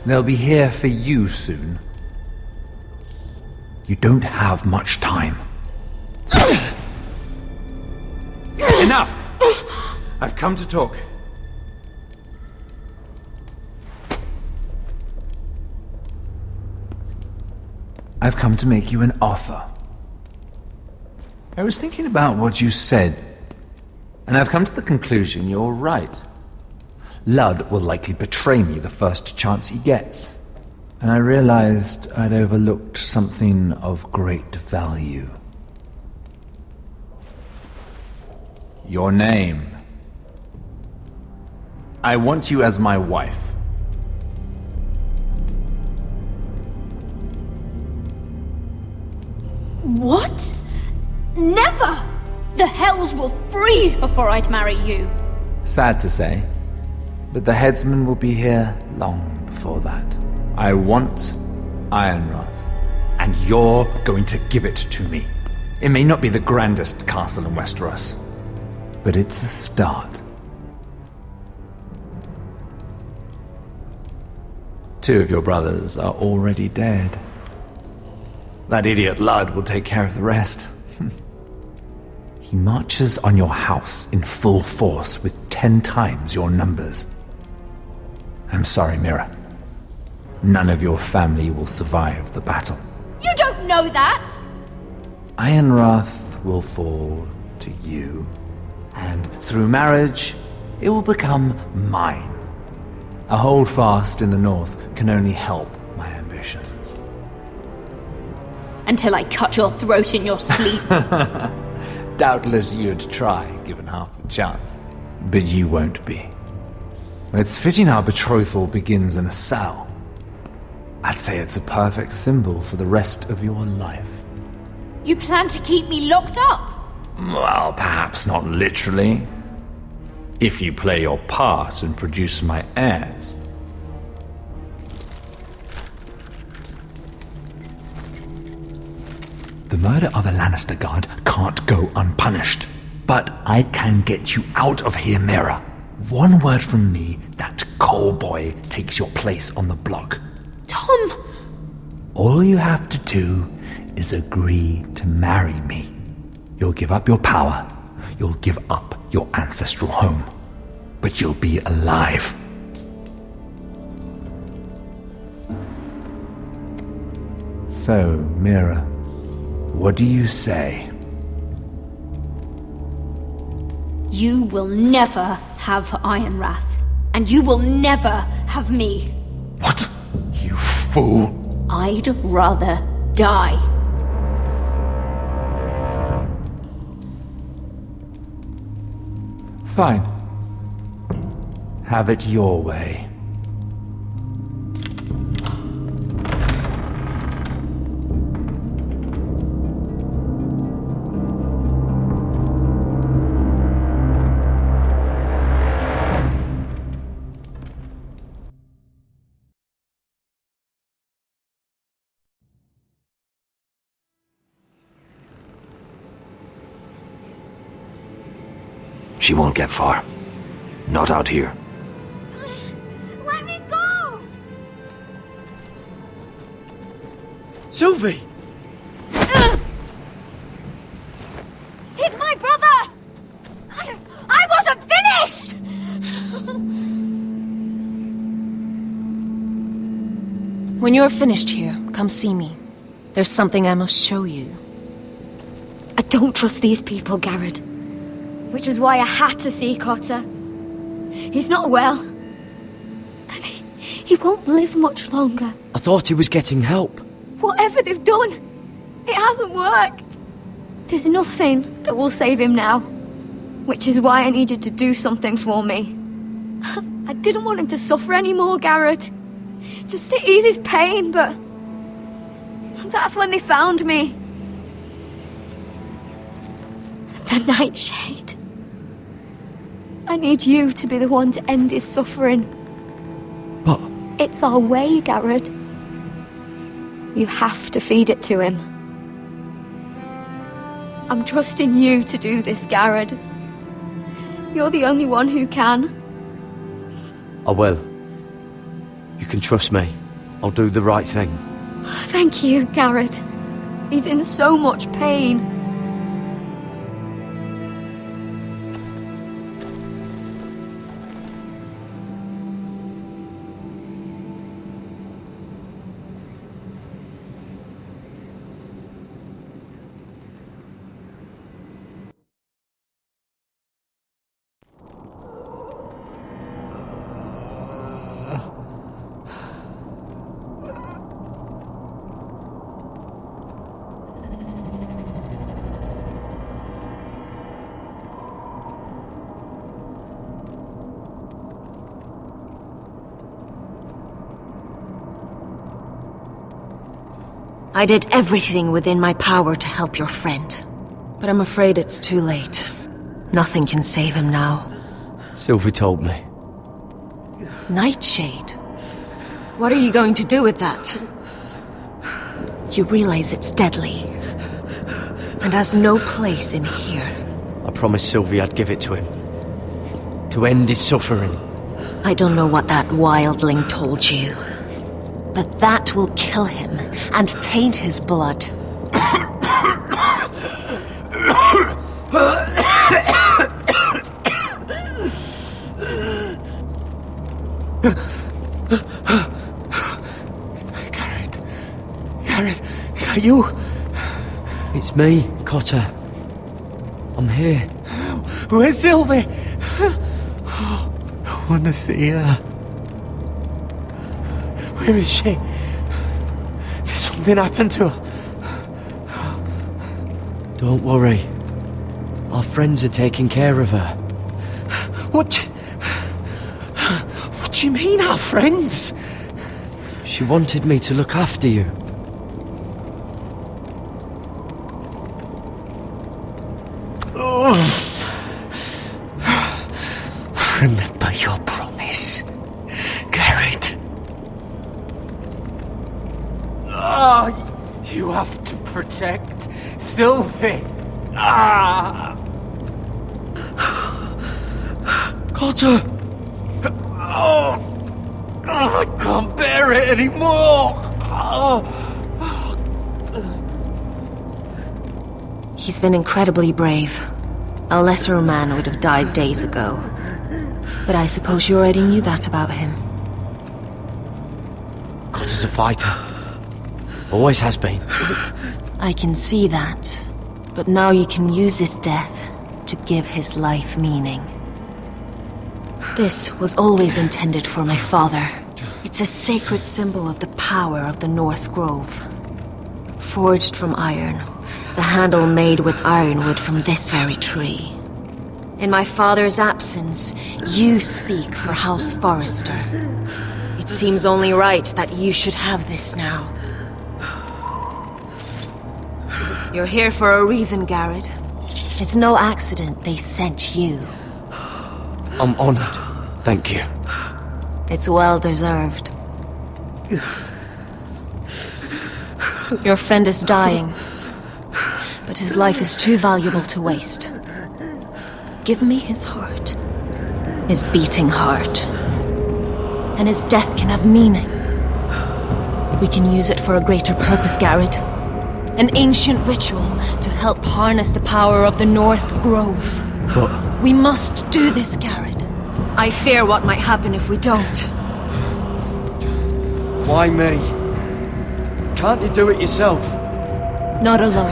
They'll be here for you soon. You don't have much time. Enough! I've come to talk. I've come to make you an offer. I was thinking about what you said, and I've come to the conclusion you're right. Ludd will likely betray me the first chance he gets. And I realized I'd overlooked something of great value. Your name. I want you as my wife. What? Never! The hells will freeze before I'd marry you. Sad to say, but the headsman will be here long before that. I want Ironrath, and you're going to give it to me. It may not be the grandest castle in Westeros, but it's a start. Two of your brothers are already dead. That idiot Ludd will take care of the rest. He marches on your house in full force with 10 times your numbers. I'm sorry, Mira. None of your family will survive the battle. You don't know that! Ironrath will fall to you, and through marriage, it will become mine. A holdfast in the north can only help my ambitions. Until I cut your throat in your sleep. Doubtless you'd try, given half the chance. But you won't be. It's fitting our betrothal begins in a cell. I'd say it's a perfect symbol for the rest of your life. You plan to keep me locked up? Well, perhaps not literally. If you play your part and produce my heirs. The murder of a Lannister guard can't go unpunished. But I can get you out of here, Mira. One word from me, that coal boy takes your place on the block. Tom! All you have to do is agree to marry me. You'll give up your power. You'll give up your ancestral home. But you'll be alive. So, Mira, what do you say? You will never have Ironwrath. And you will never have me. What? You fool! I'd rather die. Fine. Have it your way. She won't get far. Not out here. Let me go! Sylvie! He's my brother! I wasn't finished! When you're finished here, come see me. There's something I must show you. I don't trust these people, Garrett. Which was why I had to see Cotter. He's not well. And he won't live much longer. I thought he was getting help. Whatever they've done, it hasn't worked. There's nothing that will save him now. Which is why I needed to do something for me. I didn't want him to suffer anymore, Garrett. Just to ease his pain, but... that's when they found me. The Nightshade. I need you to be the one to end his suffering. But... it's our way, Garrett. You have to feed it to him. I'm trusting you to do this, Garrett. You're the only one who can. I will. You can trust me. I'll do the right thing. Thank you, Garrett. He's in so much pain. I did everything within my power to help your friend. But I'm afraid it's too late. Nothing can save him now. Sylvie told me. Nightshade? What are you going to do with that? You realize it's deadly. And has no place in here. I promised Sylvie I'd give it to him. To end his suffering. I don't know what that wildling told you. But that will kill him and taint his blood. Garrett, is that you? It's me, Cotter. I'm here. Where's Sylvie? I want to see her. Where is she? Did something happen to her? Don't worry. Our friends are taking care of her. What do you mean, our friends? She wanted me to look after you. Remember your promise, Garrett. You have to protect Sylvie. Cotter! I can't bear it anymore. He's been incredibly brave. A lesser man would have died days ago. But I suppose you already knew that about him. Cotter's a fighter. Always has been. I can see that. But now you can use this death to give his life meaning. This was always intended for my father. It's a sacred symbol of the power of the North Grove. Forged from iron, the handle made with ironwood from this very tree. In my father's absence, you speak for House Forrester. It seems only right that you should have this now. You're here for a reason, Garrett. It's no accident they sent you. I'm honored. Thank you. It's well deserved. Your friend is dying, but his life is too valuable to waste. Give me his heart. His beating heart. And his death can have meaning. We can use it for a greater purpose, Garrett. An ancient ritual to help harness the power of the North Grove. But We must do this, Garrett. I fear what might happen if we don't. why me? Can't you do it yourself? Not alone.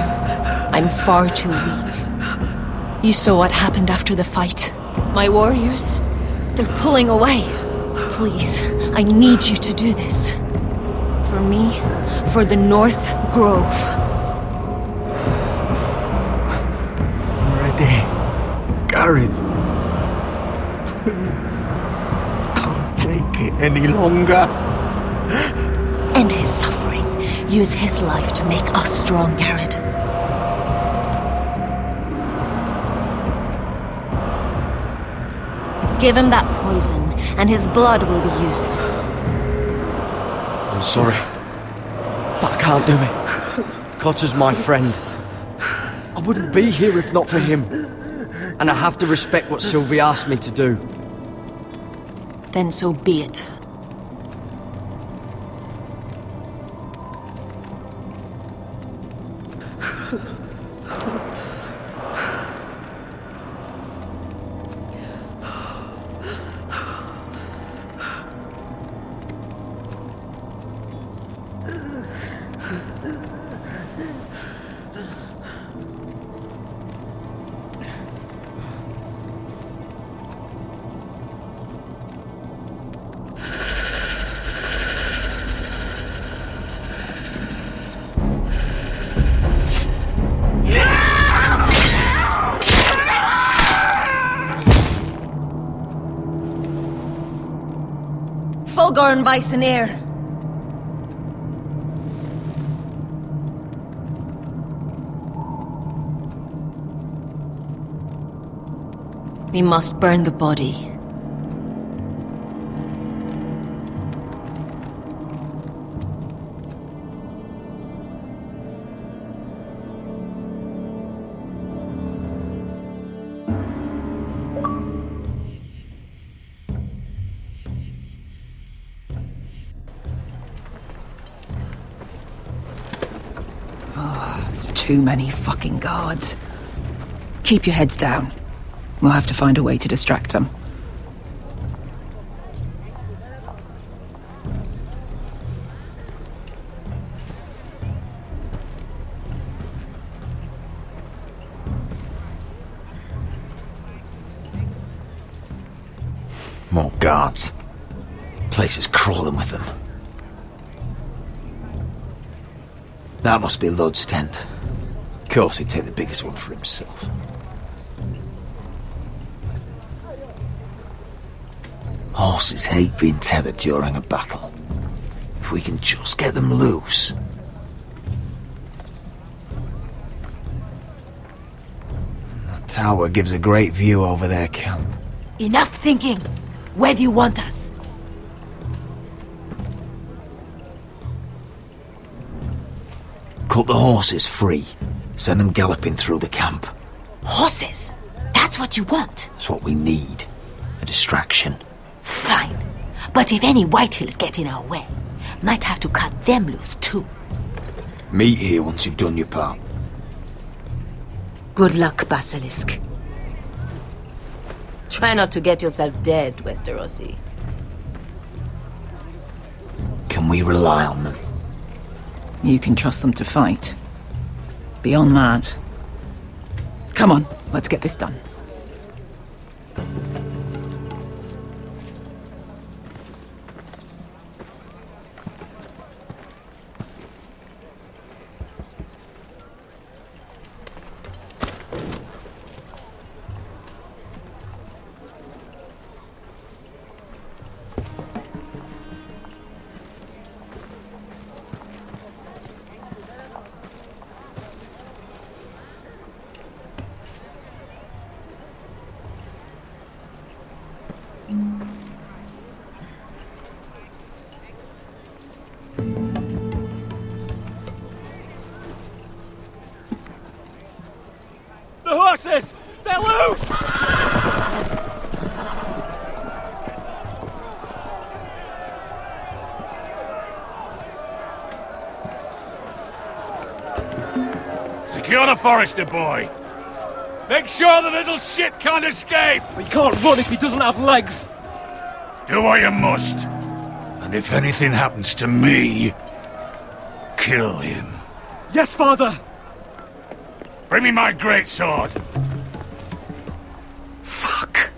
I'm far too weak. You saw what happened after the fight. My warriors, they're pulling away. Please, I need you to do this. For me, for the North Grove. I'm ready. Gareth. Can't take it any longer. End his suffering. Use his life to make us strong, Garrett. Give him that poison, and his blood will be useless. I'm sorry. But I can't do it. Cotter's my friend. I wouldn't be here if not for him. And I have to respect what Sylvie asked me to do. Then so be it. Fulgorn Viceneer. We must burn the body. Too many fucking guards. Keep your heads down. We'll have to find a way to distract them. More guards. Place is crawling with them. That must be Lud's tent. Of course he'd take the biggest one for himself. Horses hate being tethered during a battle. If we can just get them loose. That tower gives a great view over their camp. Enough thinking! Where do you want us? Cut the horses free. Send them galloping through the camp. Horses? That's what you want? That's what we need. A distraction. Fine. But if any Whitehills get in our way, might have to cut them loose too. Meet here once you've done your part. Good luck, Basilisk. Try not to get yourself dead, Westerosi. Can we rely on them? You can trust them to fight. Beyond that... Come on, let's get this done. The horses! They're loose! Secure the Forester boy. Make sure the little shit can't escape. He can't run if he doesn't have legs. Do what you must. And if anything happens to me, kill him. Yes, father! Bring me my greatsword. Fuck.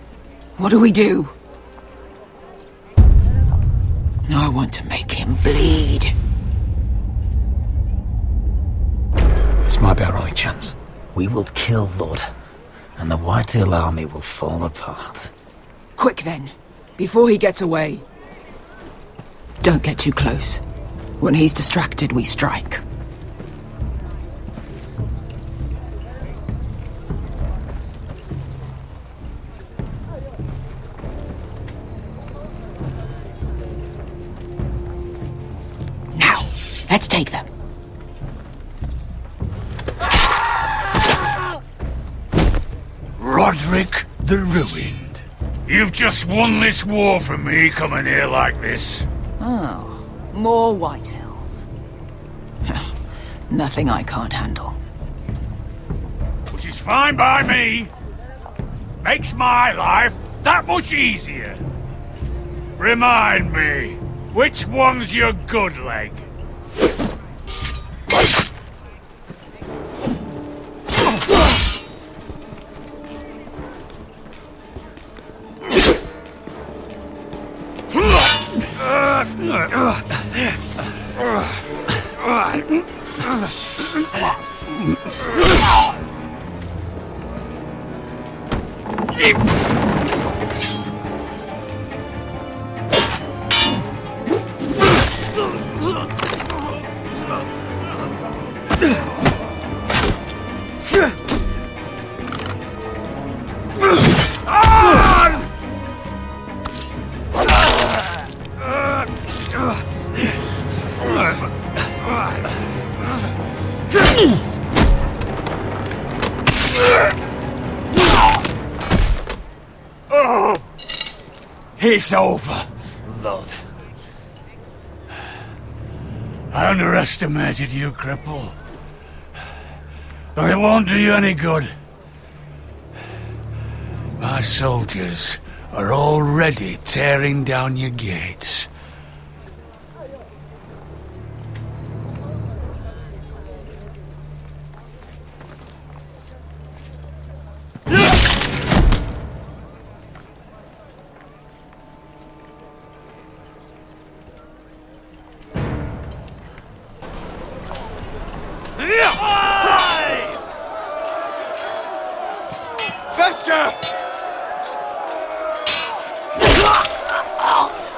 What do we do? I want to make him bleed. This might be our only chance. We will kill Lud, and the Whitetail army will fall apart. Quick then, before he gets away. Don't get too close. When he's distracted, we strike. Now, let's take them. Roderick the Ruined. You've just won this war from me coming here like this. Oh, more White Hills. Nothing I can't handle. Which is fine by me. Makes my life that much easier. Remind me, which one's your good leg? Oh! It's over, Lud. I underestimated you, cripple. But it won't do you any good. My soldiers are already tearing down your gates.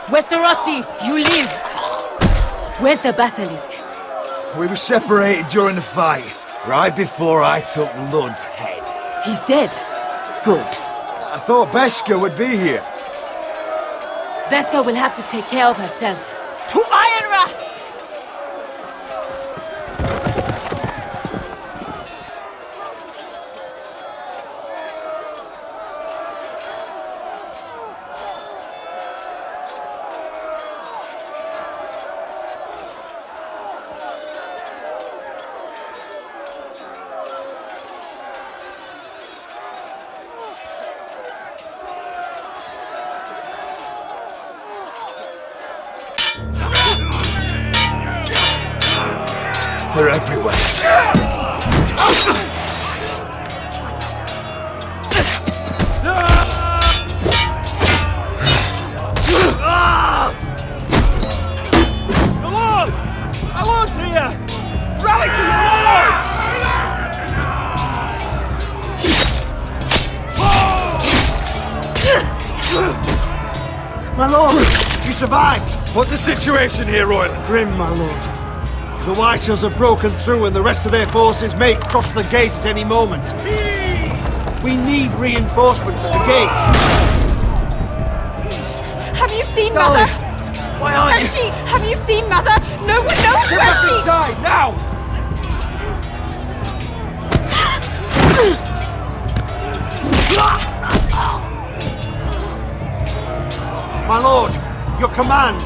Westerosi, you live! Where's the basilisk? We were separated during the fight, right before I took Lud's head. He's dead. Good. I thought Beskha would be here. Beskha will have to take care of herself. To Ironra! They're everywhere. My lord's here! Rally to your lord! My lord, you survived! What's the situation here, Royland? Grim, my lord. The Whitehills have broken through and the rest of their forces may cross the gate at any moment. We need reinforcements at the gate. Have you seen Mother? Why aren't Where's she? Have you seen Mother? No one knows Get where back she... inside, now! My lord, your command.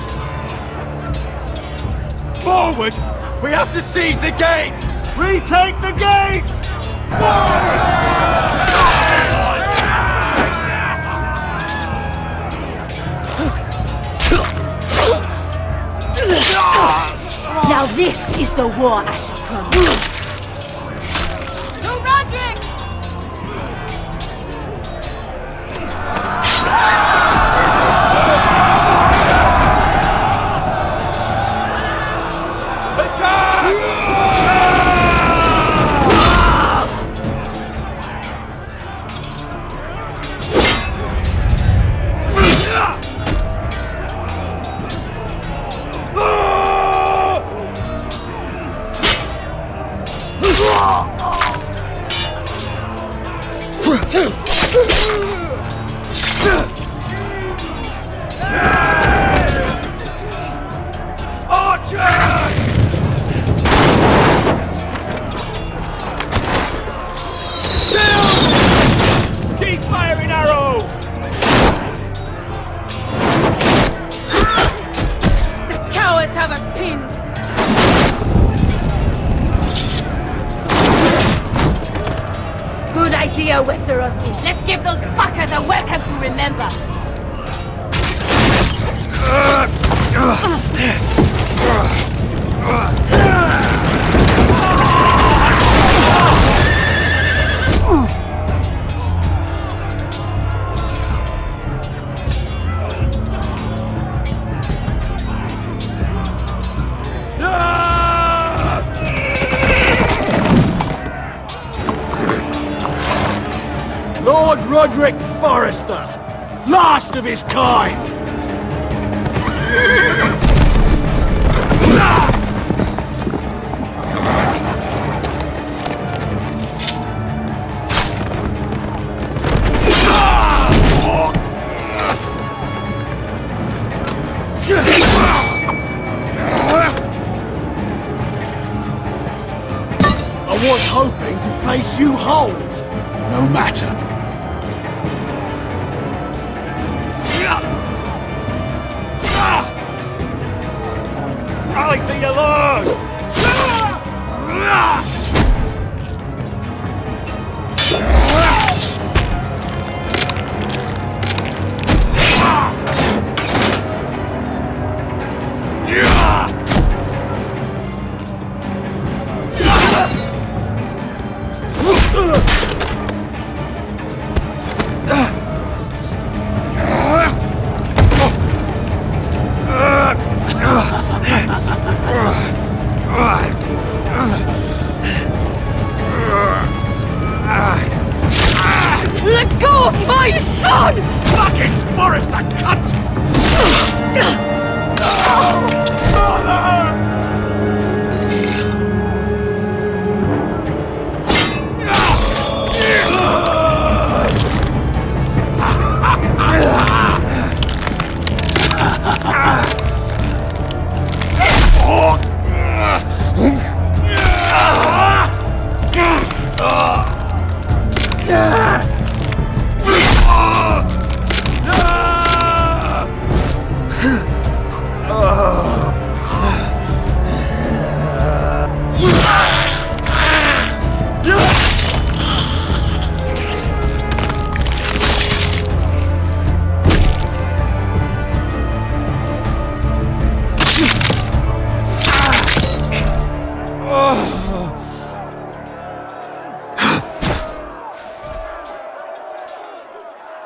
Forward! We have to seize the gate! Retake the gate! Now this is the war Asher promised. No, Roderick! Keep firing arrows! The cowards have us pinned! Good idea, Westerosi. Let's give those fuckers a welcome to remember. Lord Roderick Forrester, last of his kind! I was hoping to face you whole. No matter. Rally to your lord! Let go of my son! Fucking Forrester cunt!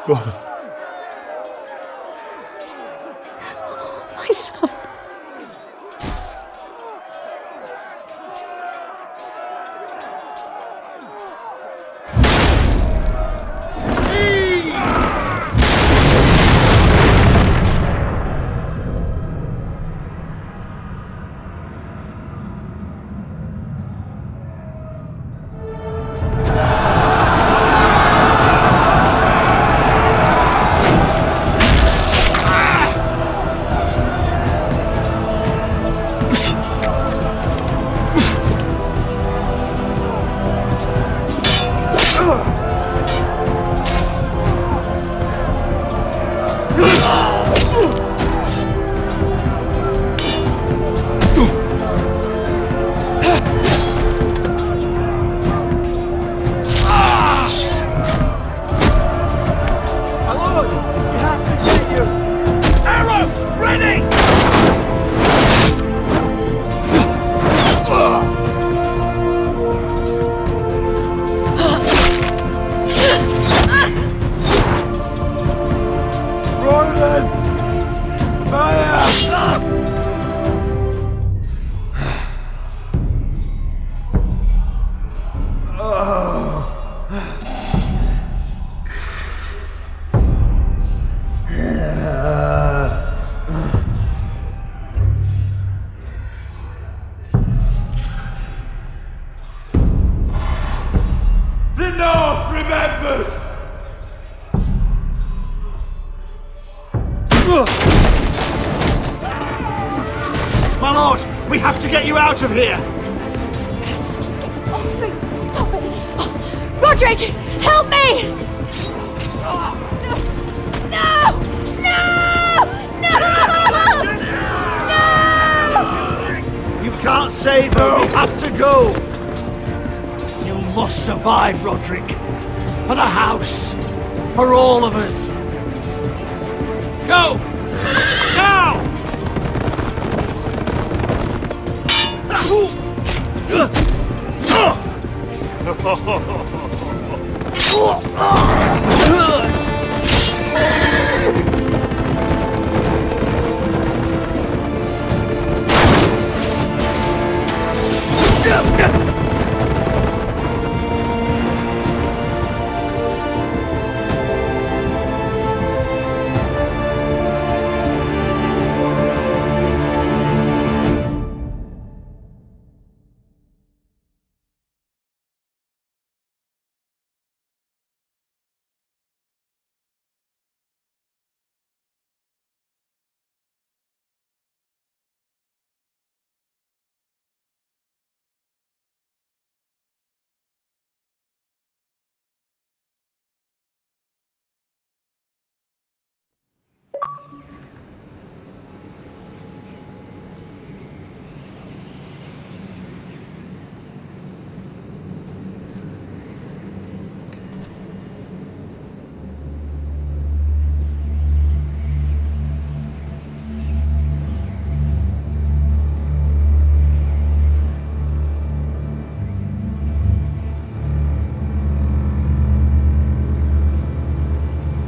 My son. My lord, we have to get you out of here! Roderick, help me! No! You can't save her, we have to go! You must survive, Roderick. For the house. For all of us. Go! Now!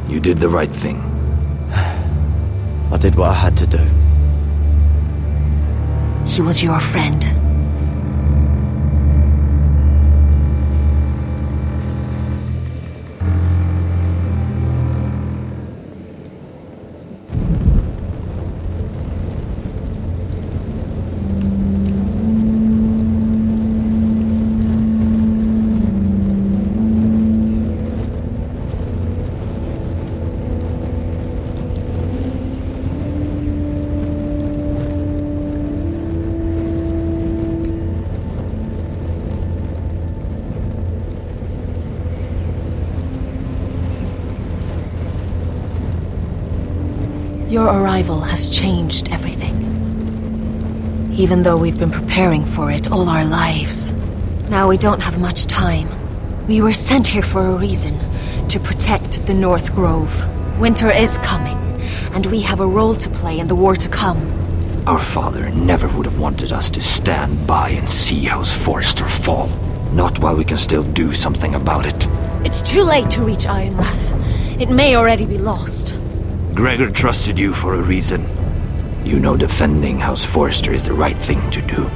You did the right thing. I did what I had to do. He was your friend. Your arrival has changed everything. Even though we've been preparing for it all our lives. Now we don't have much time. We were sent here for a reason. To protect the North Grove. Winter is coming, and we have a role to play in the war to come. Our father never would have wanted us to stand by and see House Forrester fall. Not while we can still do something about it. It's too late to reach Ironrath. It may already be lost. Gregor trusted you for a reason. You know defending House Forrester is the right thing to do.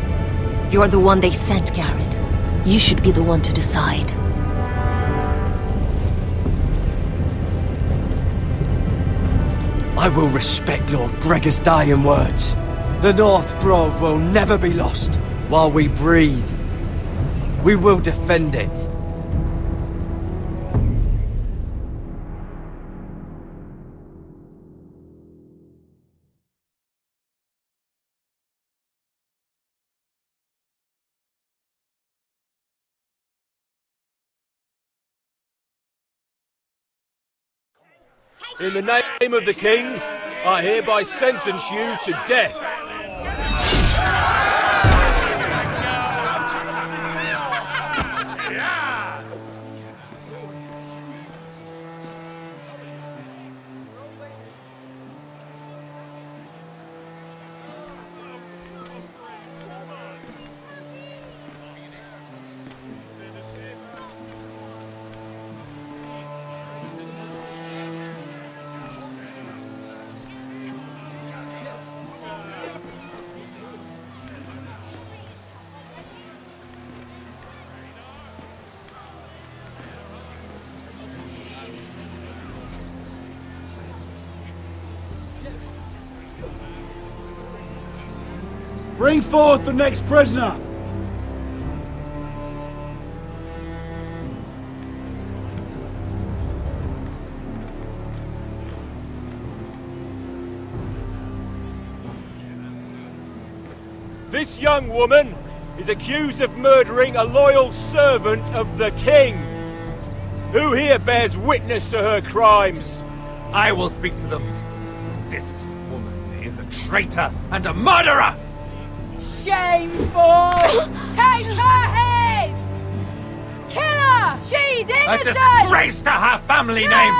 You're the one they sent, Garrett. You should be the one to decide. I will respect Lord Gregor's dying words. The North Grove will never be lost while we breathe. We will defend it. In the name of the King, I hereby sentence you to death. Bring forth the next prisoner! This young woman is accused of murdering a loyal servant of the King. Who here bears witness to her crimes? I will speak to them. This woman is a traitor and a murderer! Shameful! Take her head! Kill her! She's A innocent! disgrace to her family name!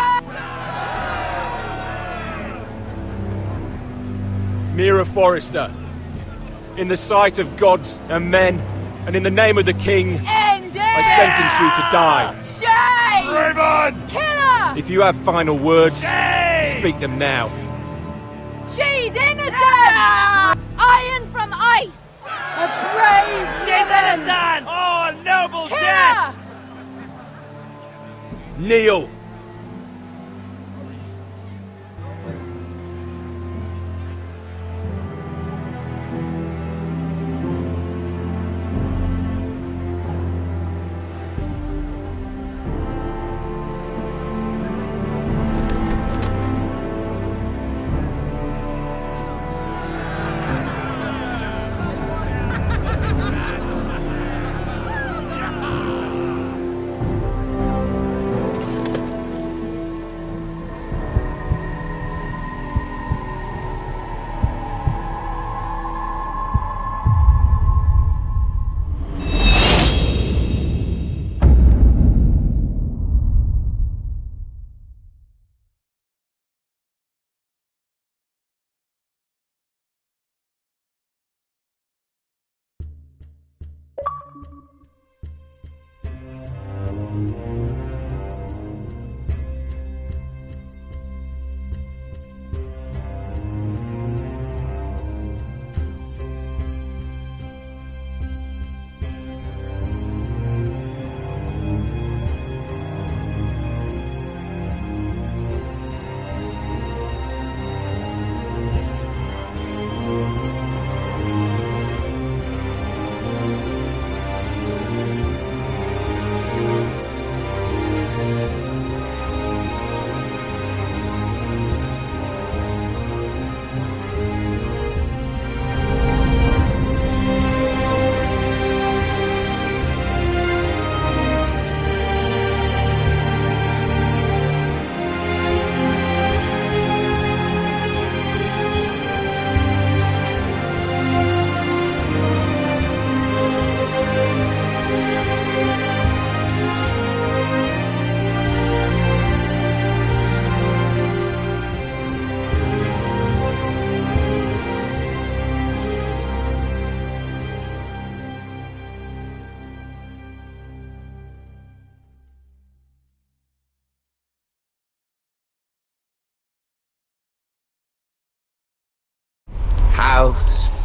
Mira Forrester, in the sight of gods and men, and in the name of the King, End it! I sentence you to die. Shame! Raven! Kill her! If you have final words, speak them now. She's innocent! Iron from ice! A brave woman! Oh, noble Kill her! Kneel!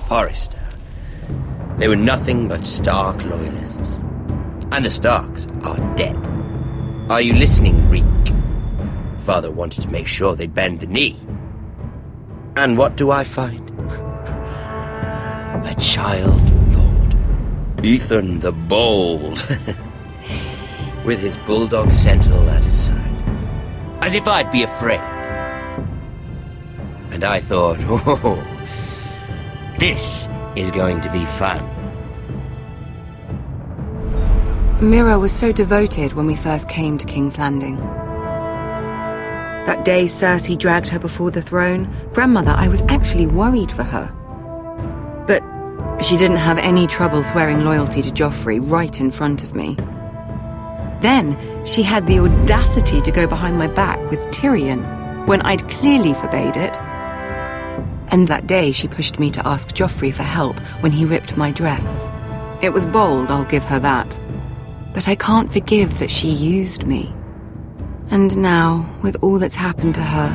Forrester, they were nothing but Stark loyalists. And the Starks are dead. Are you listening, Reek? Father wanted to make sure they'd bend the knee. And what do I find? A child lord. Ethan the Bold. With his bulldog sentinel at his side. As if I'd be afraid. And I thought, oh, this is going to be fun. Mira was so devoted when we first came to King's Landing. That day Cersei dragged her before the throne, Grandmother, I was actually worried for her. But she didn't have any trouble swearing loyalty to Joffrey right in front of me. Then she had the audacity to go behind my back with Tyrion, when I'd clearly forbade it. And that day she pushed me to ask Joffrey for help when he ripped my dress. It was bold, I'll give her that. But I can't forgive that she used me. And now, with all that's happened to her,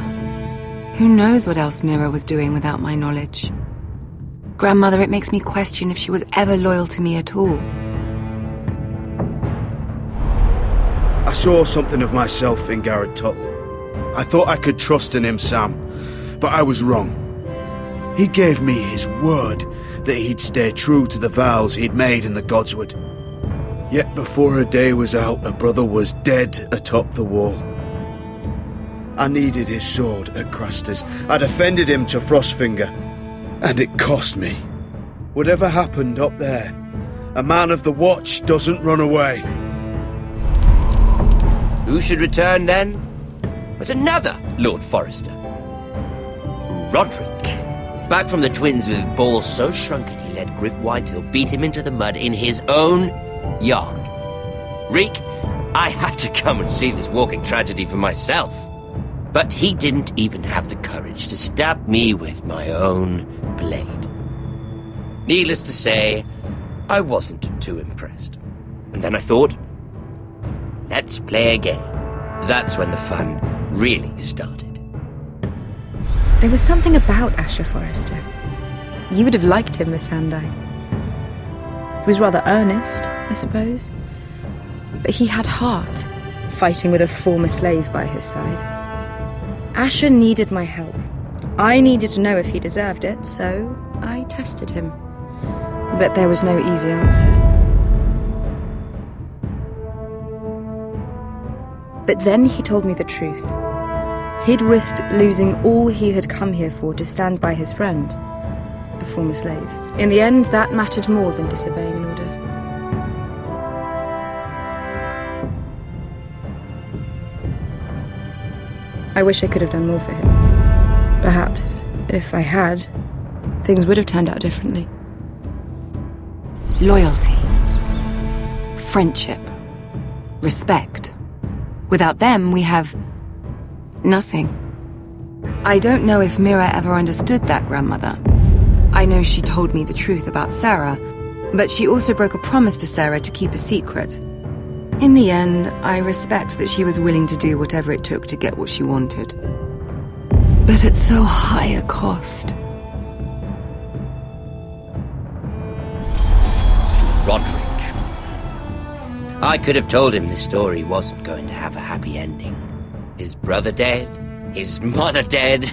who knows what else Mira was doing without my knowledge? Grandmother, it makes me question if she was ever loyal to me at all. I saw something of myself in Garrett Tuttle. I thought I could trust in him, Sam, but I was wrong. He gave me his word that he'd stay true to the vows he'd made in the Godswood. Yet before a day was out, a brother was dead atop the wall. I needed his sword at Craster's. I defended him to Frostfinger, and it cost me. Whatever happened up there, a man of the Watch doesn't run away. Who should return then? But another Lord Forrester. Roderick. Back from the Twins with balls so shrunken he let Griff Whitehill beat him into the mud in his own yard. Reek, I had to come and see this walking tragedy for myself. But he didn't even have the courage to stab me with my own blade. Needless to say, I wasn't too impressed. And then I thought, let's play a game. That's when the fun really started. There was something about Asher Forrester. You would have liked him, Miss Sandai. He was rather earnest, I suppose. But he had heart, fighting with a former slave by his side. Asher needed my help. I needed to know if he deserved it, so I tested him. But there was no easy answer. But then he told me the truth. He'd risked losing all he had come here for to stand by his friend, a former slave. In the end, that mattered more than disobeying an order. I wish I could have done more for him. Perhaps, if I had, things would have turned out differently. Loyalty. Friendship. Respect. Without them, we have nothing. I don't know if Mira ever understood that, Grandmother. I know she told me the truth about Sarah, but she also broke a promise to Sarah to keep a secret. In the end, I respect that she was willing to do whatever it took to get what she wanted. But at so high a cost. Roderick. I could have told him this story wasn't going to have a happy ending. His brother dead, his mother dead,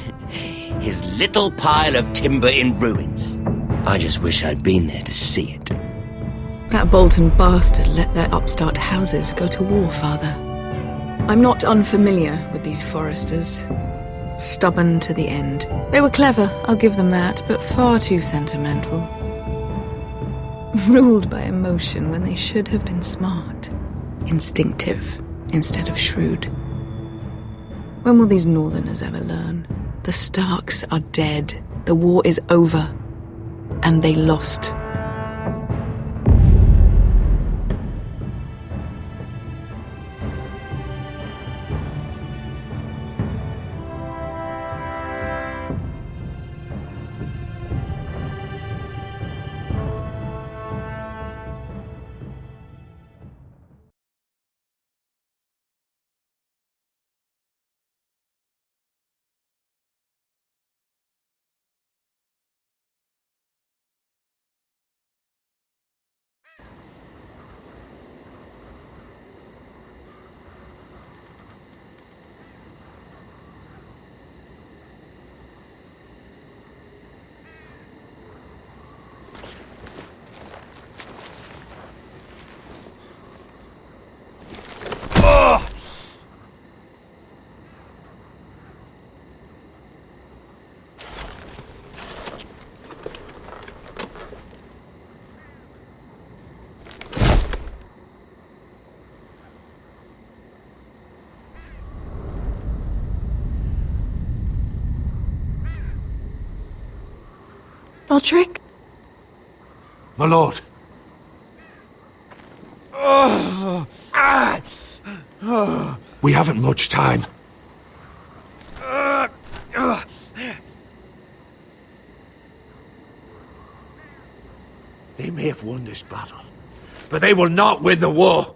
his little pile of timber in ruins. I just wish I'd been there to see it. That Bolton bastard let their upstart houses go to war, Father. I'm not unfamiliar with these Forresters. Stubborn to the end. They were clever, I'll give them that, but far too sentimental. Ruled by emotion when they should have been smart. Instinctive instead of shrewd. When will these Northerners ever learn? The Starks are dead. The war is over. And they lost. Roderick? My lord. We haven't much time. They may have won this battle, but they will not win the war.